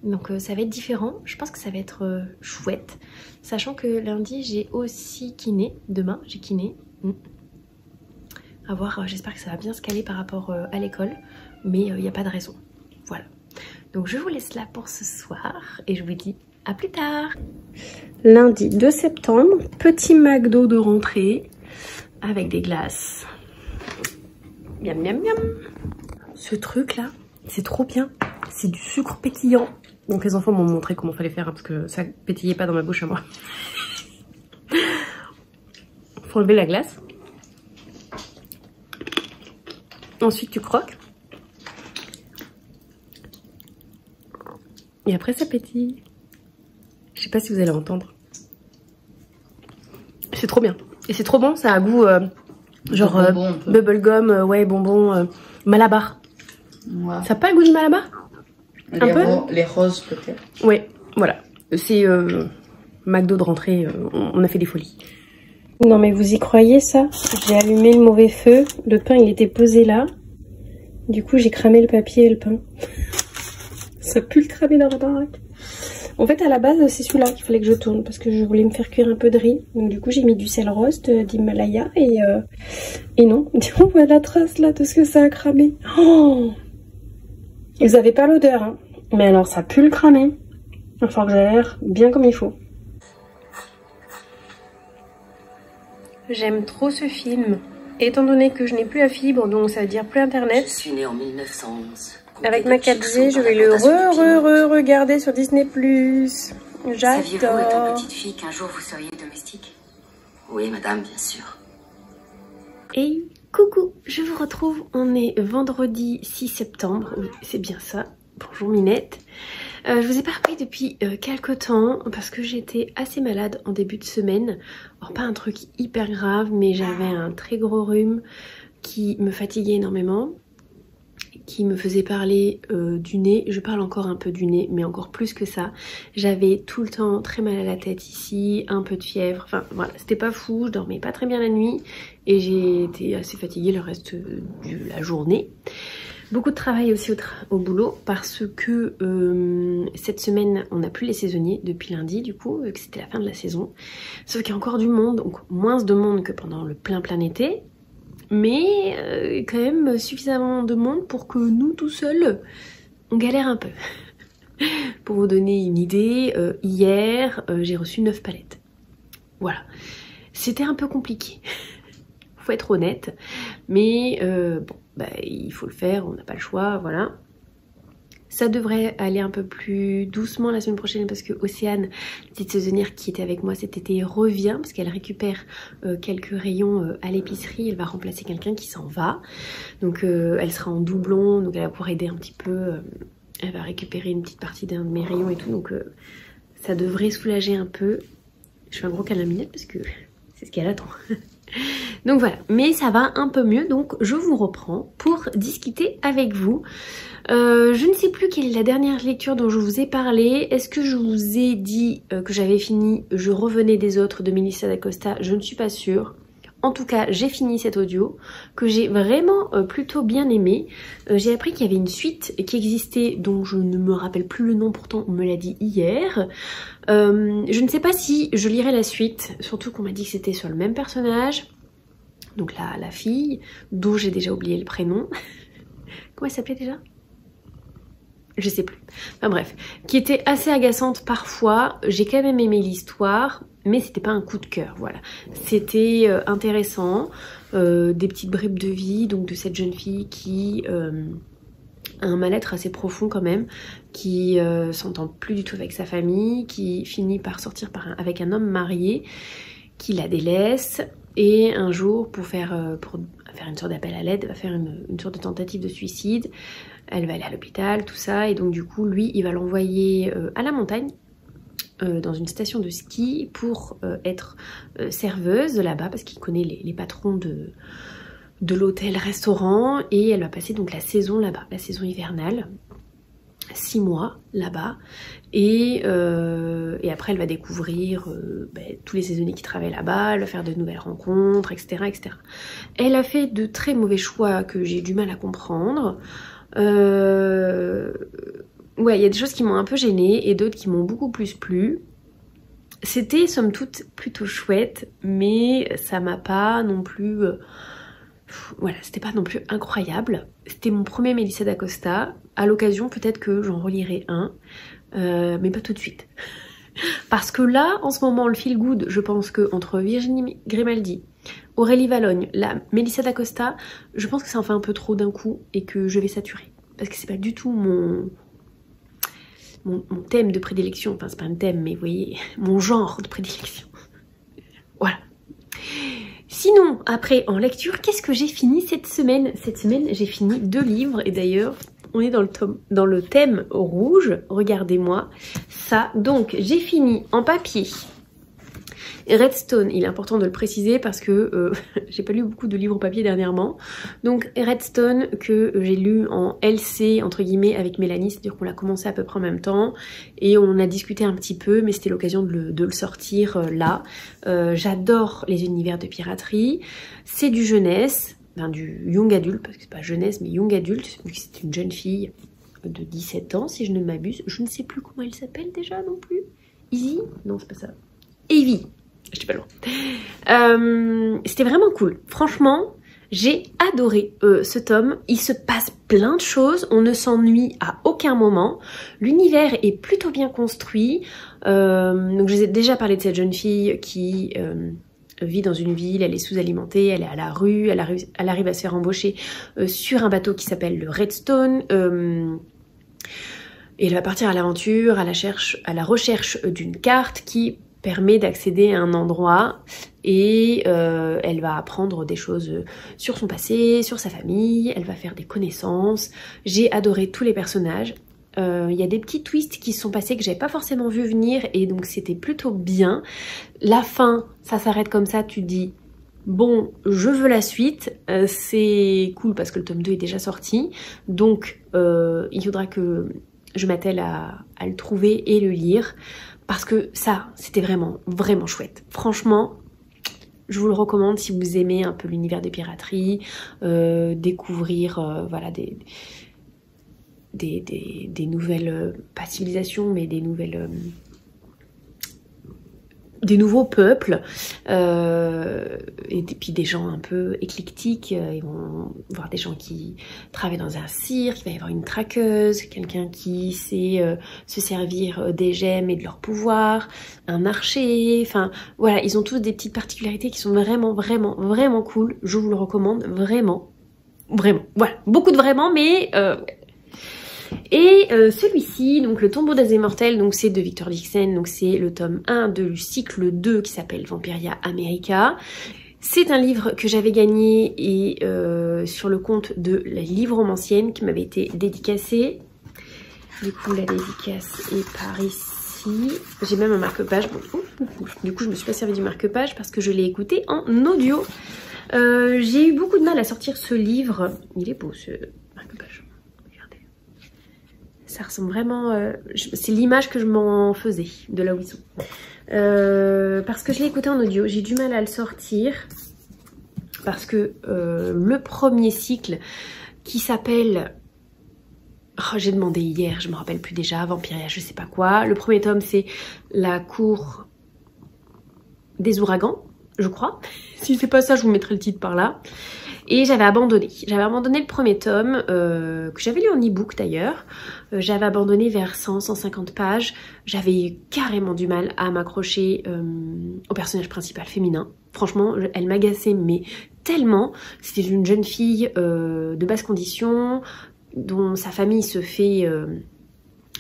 Donc ça va être différent, je pense que ça va être chouette. Sachant que lundi j'ai aussi kiné, demain j'ai kiné. À voir, j'espère que ça va bien se caler par rapport à l'école, mais il n'y a pas de raison. Voilà. Donc je vous laisse là pour ce soir et je vous dis à plus tard. Lundi 2 septembre, petit McDo de rentrée avec des glaces. Miam miam miam. Ce truc là, c'est trop bien. C'est du sucre pétillant. Donc les enfants m'ont montré comment fallait faire, hein, parce que ça pétillait pas dans ma bouche à moi. Faut enlever la glace. Ensuite tu croques. Et après ça pétille. Je sais pas si vous allez entendre. C'est trop bien. Et c'est trop bon, ça a un goût genre bubblegum, ouais, bonbon, Malabar. Ouais. Ça n'a pas le goût du Malabar? Les roses peut-être. Ouais, voilà. C'est McDo de rentrée, on a fait des folies. Non mais vous y croyez ça? J'ai allumé le mauvais feu, le pain il était posé là. Du coup j'ai cramé le papier et le pain. Ça pue le cramer dans la baraque. En fait à la base c'est celui-là qu'il fallait que je tourne parce que je voulais me faire cuire un peu de riz. Donc du coup j'ai mis du sel roast d'Himalaya et non. On voit la trace là de ce que ça a cramé. Oh, vous avez pas l'odeur, hein. Mais alors ça pue le cramer. Il va falloir que j'aère bien comme il faut. J'aime trop ce film. Étant donné que je n'ai plus la fibre, donc ça veut dire plus internet. Je suis née en 1911. Avec ma 4G, je vais le regarder sur Disney+. Saviez-vous, étant J'adore. petite fille, qu'un jour vous seriez domestique? Oui, madame, bien sûr. Et coucou, je vous retrouve, on est vendredi 6 septembre, oui, c'est bien ça. Bonjour Minette. Je vous ai pas repris depuis quelques temps parce que j'étais assez malade en début de semaine. Alors pas un truc hyper grave, mais j'avais un très gros rhume qui me fatiguait énormément, qui me faisait parler du nez. Je parle encore un peu du nez, mais encore plus que ça. J'avais tout le temps très mal à la tête ici, un peu de fièvre. Enfin voilà, c'était pas fou, je dormais pas très bien la nuit et j'ai été assez fatiguée le reste de la journée. Beaucoup de travail aussi au boulot parce que cette semaine on n'a plus les saisonniers depuis lundi du coup, vu que c'était la fin de la saison. Sauf qu'il y a encore du monde, donc moins de monde que pendant le plein été. Mais quand même suffisamment de monde pour que nous tout seuls, on galère un peu. Pour vous donner une idée, hier j'ai reçu 9 palettes. Voilà. C'était un peu compliqué. Faut être honnête. Mais bon, bah, il faut le faire, on n'a pas le choix, voilà. Ça devrait aller un peu plus doucement la semaine prochaine parce que Océane, petite saisonnière qui était avec moi cet été, revient parce qu'elle récupère quelques rayons à l'épicerie. Elle va remplacer quelqu'un qui s'en va. Donc elle sera en doublon, donc elle va pouvoir aider un petit peu. Elle va récupérer une petite partie d'un de mes rayons et tout. Donc ça devrait soulager un peu. Je fais un gros câlin à Minette parce que c'est ce qu'elle attend. Donc voilà, mais ça va un peu mieux, donc je vous reprends pour discuter avec vous. Je ne sais plus quelle est la dernière lecture dont je vous ai parlé. Est-ce que je vous ai dit que j'avais fini Je revenais des autres de Melissa d'Acosta? Je ne suis pas sûre. En tout cas, j'ai fini cet audio que j'ai vraiment plutôt bien aimé. J'ai appris qu'il y avait une suite qui existait dont je ne me rappelle plus le nom, pourtant on me l'a dit hier. Je ne sais pas si je lirai la suite, surtout qu'on m'a dit que c'était sur le même personnage. Donc la fille, dont j'ai déjà oublié le prénom. Comment elle s'appelait déjà? Je sais plus. Enfin bref, qui était assez agaçante parfois. J'ai quand même aimé l'histoire, mais c'était pas un coup de cœur, voilà. C'était intéressant, des petites bribes de vie, donc de cette jeune fille qui a un mal-être assez profond quand même, qui s'entend plus du tout avec sa famille, qui finit par sortir avec un homme marié, qui la délaisse, et un jour, pour faire une sorte d'appel à l'aide, va faire une sorte de tentative de suicide. Elle va aller à l'hôpital, tout ça, et donc du coup, lui, il va l'envoyer à la montagne, dans une station de ski, pour être serveuse là-bas, parce qu'il connaît les patrons de l'hôtel-restaurant, et elle va passer donc la saison là-bas, la saison hivernale, 6 mois là-bas, et après elle va découvrir tous les saisonniers qui travaillent là-bas, elle va faire de nouvelles rencontres, etc., etc. Elle a fait de très mauvais choix que j'ai du mal à comprendre. Ouais, il y a des choses qui m'ont un peu gênée et d'autres qui m'ont beaucoup plus plu. C'était somme toute plutôt chouette, mais ça m'a pas non plus... voilà, c'était pas non plus incroyable. C'était mon premier Melissa d'Acosta. À l'occasion, peut-être que j'en relirai un, mais pas tout de suite. Parce que là, en ce moment, le feel good, je pense que entre Virginie Grimaldi, Aurélie Valogne, la Melissa d'Acosta, je pense que ça en fait un peu trop d'un coup et que je vais saturer. Parce que c'est pas du tout mon thème de prédilection. Enfin, c'est pas un thème, mais vous voyez, mon genre de prédilection. Voilà. Sinon, après, en lecture, qu'est-ce que j'ai fini cette semaine? Cette semaine, j'ai fini 2 livres. Et d'ailleurs, on est dans le thème rouge. Regardez-moi ça. Donc, j'ai fini en papier Redstone. Il est important de le préciser parce que j'ai pas lu beaucoup de livres papier dernièrement. Donc, Redstone que j'ai lu en LC, entre guillemets, avec Mélanie. C'est-à-dire qu'on l'a commencé à peu près en même temps. Et on a discuté un petit peu, mais c'était l'occasion de le sortir là. J'adore les univers de piraterie. C'est du jeunesse. Enfin, du young adulte, parce que c'est pas jeunesse, mais young adulte, vu que c'est une jeune fille de 17 ans, si je ne m'abuse. Je ne sais plus comment elle s'appelle déjà non plus. Easy? Non, c'est pas ça. Evie. J'étais pas loin. C'était vraiment cool. Franchement, j'ai adoré ce tome. Il se passe plein de choses. On ne s'ennuie à aucun moment. L'univers est plutôt bien construit. Donc, je vous ai déjà parlé de cette jeune fille qui... vit dans une ville, elle est sous-alimentée, elle est à la rue, elle arrive à se faire embaucher sur un bateau qui s'appelle le Redstone. Et elle va partir à l'aventure, à la recherche d'une carte qui permet d'accéder à un endroit et elle va apprendre des choses sur son passé, sur sa famille, elle va faire des connaissances. J'ai adoré tous les personnages. Il y a des petits twists qui se sont passés que j'avais pas forcément vu venir et donc c'était plutôt bien. La fin, ça s'arrête comme ça, tu te dis bon, je veux la suite. C'est cool parce que le tome 2 est déjà sorti, donc il faudra que je m'attelle à le trouver et le lire parce que ça, c'était vraiment, vraiment chouette. Franchement, Je vous le recommande si vous aimez un peu l'univers des pirateries, découvrir voilà, des nouvelles, pas civilisations, mais des nouvelles... des nouveaux peuples et puis des gens un peu éclectiques. Ils vont voir des gens qui travaillent dans un cirque, il va y avoir une traqueuse, quelqu'un qui sait se servir des gemmes et de leur pouvoir, un archer, enfin voilà, ils ont tous des petites particularités qui sont vraiment vraiment cool. Je vous le recommande vraiment, voilà, beaucoup de vraiment, mais et celui-ci, donc le Tombeau des Immortels, donc c'est de Victor Dixon, donc c'est le tome 1 du cycle 2 qui s'appelle Vampiria America. C'est un livre que j'avais gagné et sur le compte de la livre-romancienne qui m'avait été dédicacée. Du coup la dédicace est par ici. J'ai même un marque-page. Bon, du coup je me suis pas servi du marque-page parce que je l'ai écouté en audio. J'ai eu beaucoup de mal à sortir ce livre. Il est beau ce marque-page. Ça ressemble vraiment... c'est l'image que je m'en faisais de là où ils sont. Parce que je l'ai écouté en audio, j'ai du mal à le sortir. Parce que le premier cycle qui s'appelle... Oh, j'ai demandé hier, je me rappelle plus déjà, Vampiria, je sais pas quoi. Le premier tome, c'est La Cour des Ouragans, je crois. Si c'est pas ça, je vous mettrai le titre par là. Et j'avais abandonné. J'avais abandonné le premier tome, que j'avais lu en e-book d'ailleurs. J'avais abandonné vers 100-150 pages. J'avais eu carrément du mal à m'accrocher au personnage principal féminin. Franchement, elle m'agaçait, mais tellement. C'était une jeune fille de basse condition, dont sa famille se fait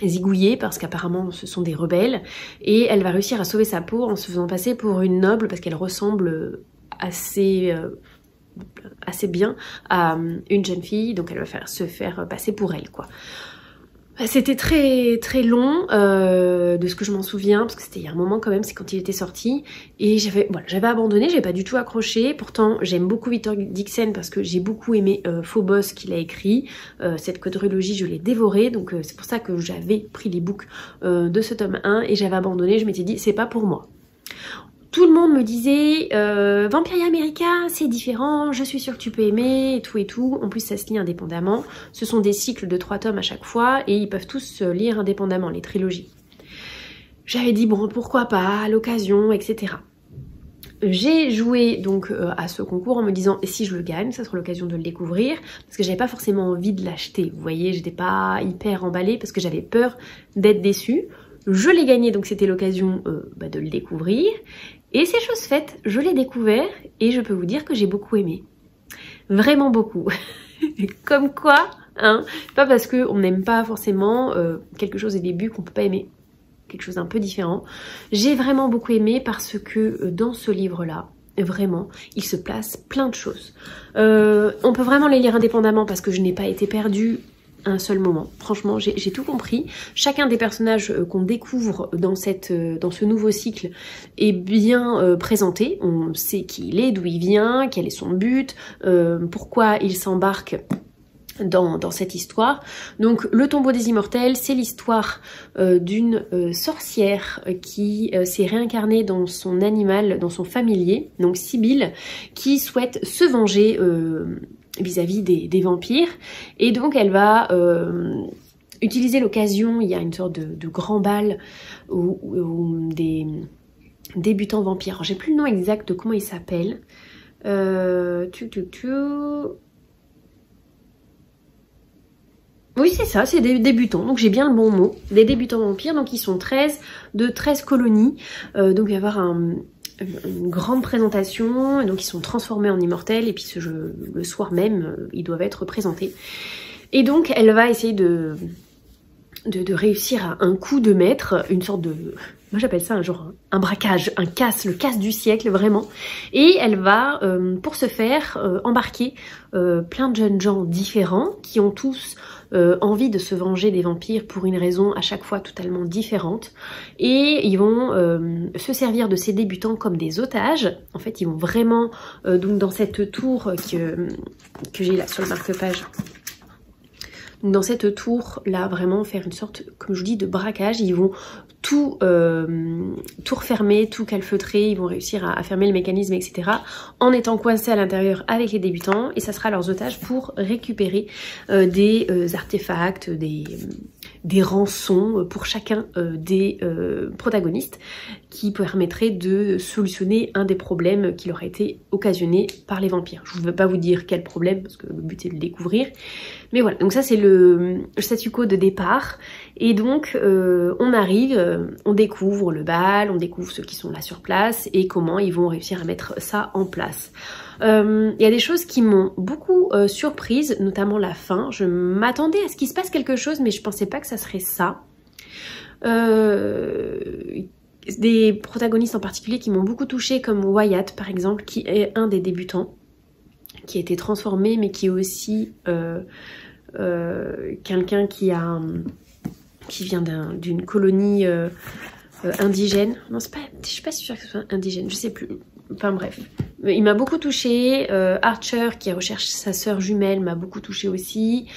zigouiller parce qu'apparemment ce sont des rebelles. Et elle va réussir à sauver sa peau en se faisant passer pour une noble parce qu'elle ressemble assez bien à une jeune fille, donc elle va se faire passer pour elle, quoi. C'était très long de ce que je m'en souviens, parce que c'était il y a un moment quand même, c'est quand il était sorti, et j'avais abandonné, j'avais pas du tout accroché. Pourtant j'aime beaucoup Victor Dixon parce que j'ai beaucoup aimé Phobos qu'il a écrit, cette quadrilogie je l'ai dévorée, donc c'est pour ça que j'avais pris les books de ce tome 1 et j'avais abandonné, je m'étais dit c'est pas pour moi. Tout le monde me disait Vampiria America c'est différent, je suis sûre que tu peux aimer et tout. En plus ça se lit indépendamment. Ce sont des cycles de 3 tomes à chaque fois et ils peuvent tous se lire indépendamment, les trilogies. J'avais dit bon pourquoi pas, à l'occasion, etc. J'ai joué donc à ce concours en me disant et si je le gagne, ça sera l'occasion de le découvrir, parce que j'avais pas forcément envie de l'acheter. Vous voyez, j'étais pas hyper emballée parce que j'avais peur d'être déçue. Je l'ai gagné, donc c'était l'occasion de le découvrir. Et c'est chose faite, je l'ai découvert et je peux vous dire que j'ai beaucoup aimé. Vraiment beaucoup. Comme quoi, hein, pas parce qu'on n'aime pas forcément quelque chose au début qu'on peut pas aimer. Quelque chose d'un peu différent. J'ai vraiment beaucoup aimé parce que dans ce livre-là, vraiment, il se place plein de choses. On peut vraiment les lire indépendamment parce que je n'ai pas été perdue un seul moment. Franchement, j'ai tout compris. Chacun des personnages qu'on découvre dans ce nouveau cycle est bien présenté. On sait qui il est, d'où il vient, quel est son but, pourquoi il s'embarque dans cette histoire. Donc le Tombeau des Immortels, c'est l'histoire d'une sorcière qui s'est réincarnée dans son animal, dans son familier, donc Sibylle, qui souhaite se venger vis-à-vis des vampires, et donc elle va utiliser l'occasion. Il y a une sorte de grand bal où des débutants vampires, alors j'ai plus le nom exact de comment ils s'appellent, oui c'est ça, c'est des débutants, donc j'ai bien le bon mot, des débutants vampires, donc ils sont 13 colonies, donc il va y avoir une grande présentation, donc ils sont transformés en immortels et puis le soir même ils doivent être présentés. Et donc elle va essayer de réussir à un coup de maître, une sorte de... Moi j'appelle ça un braquage, le casse du siècle vraiment. Et elle va pour ce faire embarquer plein de jeunes gens différents qui ont tous envie de se venger des vampires pour une raison à chaque fois totalement différente. Et ils vont se servir de ces débutants comme des otages. En fait ils vont vraiment, donc dans cette tour que j'ai là sur le marque-page, donc dans cette tour là vraiment faire une sorte, comme je vous dis, de braquage. Ils vont tout refermer, tout calfeutrer, ils vont réussir à fermer le mécanisme, etc. en étant coincés à l'intérieur avec les débutants, et ça sera leurs otages pour récupérer des artefacts, des rançons pour chacun des protagonistes, qui permettraient de solutionner un des problèmes qui leur a été occasionné par les vampires. Je ne veux pas vous dire quel problème, parce que le but c'est de le découvrir. Mais voilà, donc ça c'est le statu quo de départ. Et donc on arrive, on découvre le bal, on découvre ceux qui sont là sur place et comment ils vont réussir à mettre ça en place. Il y a des choses qui m'ont beaucoup surprise, notamment la fin. Je m'attendais à ce qu'il se passe quelque chose, mais je pensais pas que ça serait ça. Des protagonistes en particulier qui m'ont beaucoup touchée, comme Wyatt par exemple, qui est un des débutants, qui a été transformé, mais qui est aussi quelqu'un qui vient d'une colonie indigène. Non, je suis pas sûre que ce soit indigène, je sais plus. Enfin bref, il m'a beaucoup touchée. Archer, qui recherche sa sœur jumelle, m'a beaucoup touchée aussi.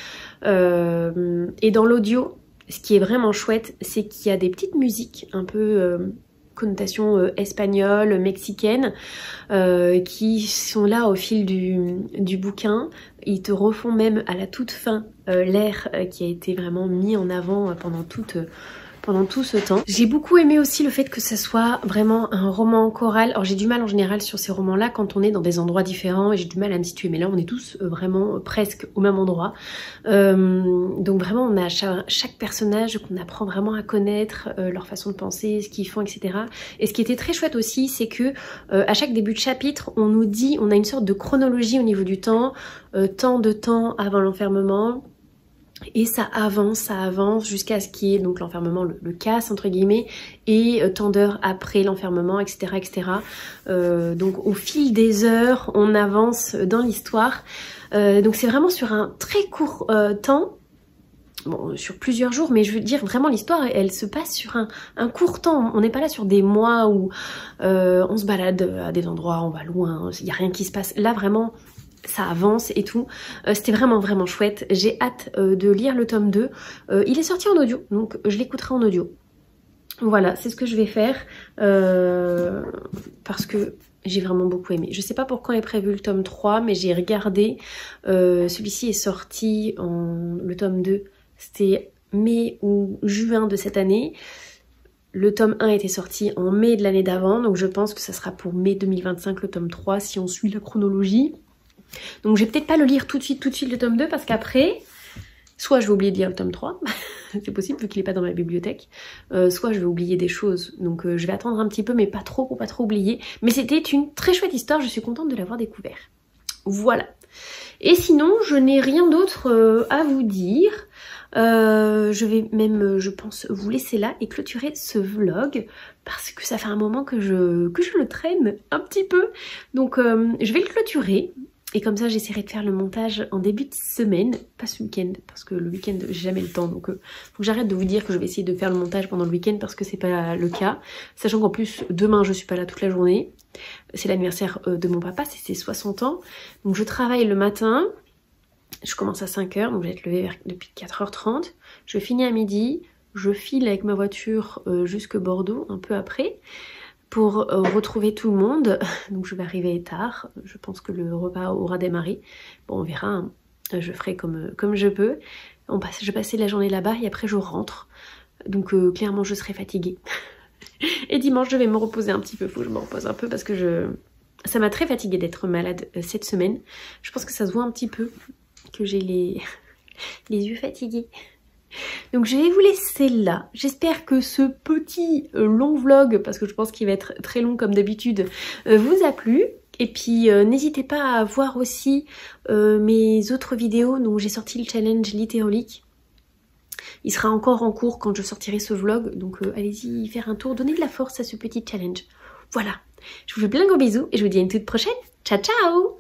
Et dans l'audio, ce qui est vraiment chouette, c'est qu'il y a des petites musiques un peu connotation espagnole, mexicaine, qui sont là au fil du bouquin. Ils te refont même à la toute fin l'air qui a été vraiment mis en avant pendant tout ce temps. J'ai beaucoup aimé aussi le fait que ça soit vraiment un roman choral. Alors j'ai du mal en général sur ces romans-là quand on est dans des endroits différents et j'ai du mal à me situer, mais là on est tous vraiment presque au même endroit. Donc vraiment on a chaque personnage qu'on apprend vraiment à connaître, leur façon de penser, ce qu'ils font, etc. Et ce qui était très chouette aussi, c'est que à chaque début de chapitre, on nous dit, on a une sorte de chronologie au niveau du temps, tant de temps avant l'enfermement. Et ça avance jusqu'à ce qu'il y ait donc l'enfermement, le casse entre guillemets, et tant d'heures après l'enfermement, etc. etc. Donc au fil des heures, on avance dans l'histoire. Donc c'est vraiment sur un très court temps, bon, sur plusieurs jours, mais je veux dire vraiment l'histoire, elle se passe sur un court temps. On n'est pas là sur des mois où on se balade à des endroits, on va loin, il n'y a rien qui se passe. Là vraiment, ça avance et tout. C'était vraiment chouette. J'ai hâte de lire le tome 2. Il est sorti en audio, donc je l'écouterai en audio. Voilà, c'est ce que je vais faire parce que j'ai vraiment beaucoup aimé. Je sais pas pour quand est prévu le tome 3, mais j'ai regardé. Celui-ci est sorti le tome 2, c'était mai ou juin de cette année. Le tome 1 était sorti en mai de l'année d'avant, donc je pense que ça sera pour mai 2025 le tome 3 si on suit la chronologie. Donc je vais peut-être pas le lire tout de suite le tome 2, parce qu'après, soit je vais oublier de lire le tome 3, c'est possible vu qu'il est pas dans ma bibliothèque, soit je vais oublier des choses, donc je vais attendre un petit peu, mais pas trop pour pas trop oublier. Mais c'était une très chouette histoire, je suis contente de l'avoir découvert. Voilà. Et sinon, je n'ai rien d'autre à vous dire. Je vais même, je pense, vous laisser là et clôturer ce vlog parce que ça fait un moment que je le traîne un petit peu. Donc je vais le clôturer. Et comme ça, j'essaierai de faire le montage en début de semaine, pas ce week-end, parce que le week-end, j'ai jamais le temps. Donc, faut que j'arrête de vous dire que je vais essayer de faire le montage pendant le week-end parce que c'est pas le cas. Sachant qu'en plus, demain, je suis pas là toute la journée. C'est l'anniversaire de mon papa, c'est ses 60 ans. Donc, je travaille le matin. Je commence à 5 h, donc je vais être levée depuis 4 h 30. Je finis à midi. Je file avec ma voiture jusque Bordeaux, un peu après, pour retrouver tout le monde. Donc je vais arriver tard, je pense que le repas aura démarré. Bon, on verra, hein. Je ferai comme je peux. Je vais passer la journée là-bas et après je rentre. Donc clairement je serai fatiguée. Et dimanche je vais me reposer un petit peu, faut que je me repose un peu parce que ça m'a très fatiguée d'être malade cette semaine. Je pense que ça se voit un petit peu, que j'ai les yeux fatigués. Donc je vais vous laisser là. J'espère que ce petit long vlog, parce que je pense qu'il va être très long comme d'habitude, vous a plu. Et puis n'hésitez pas à voir aussi mes autres vidéos. Donc j'ai sorti le challenge Littérolique. Il sera encore en cours quand je sortirai ce vlog. Donc allez-y faire un tour, donnez de la force à ce petit challenge. Voilà. Je vous fais plein de gros bisous et je vous dis à une toute prochaine. Ciao ciao!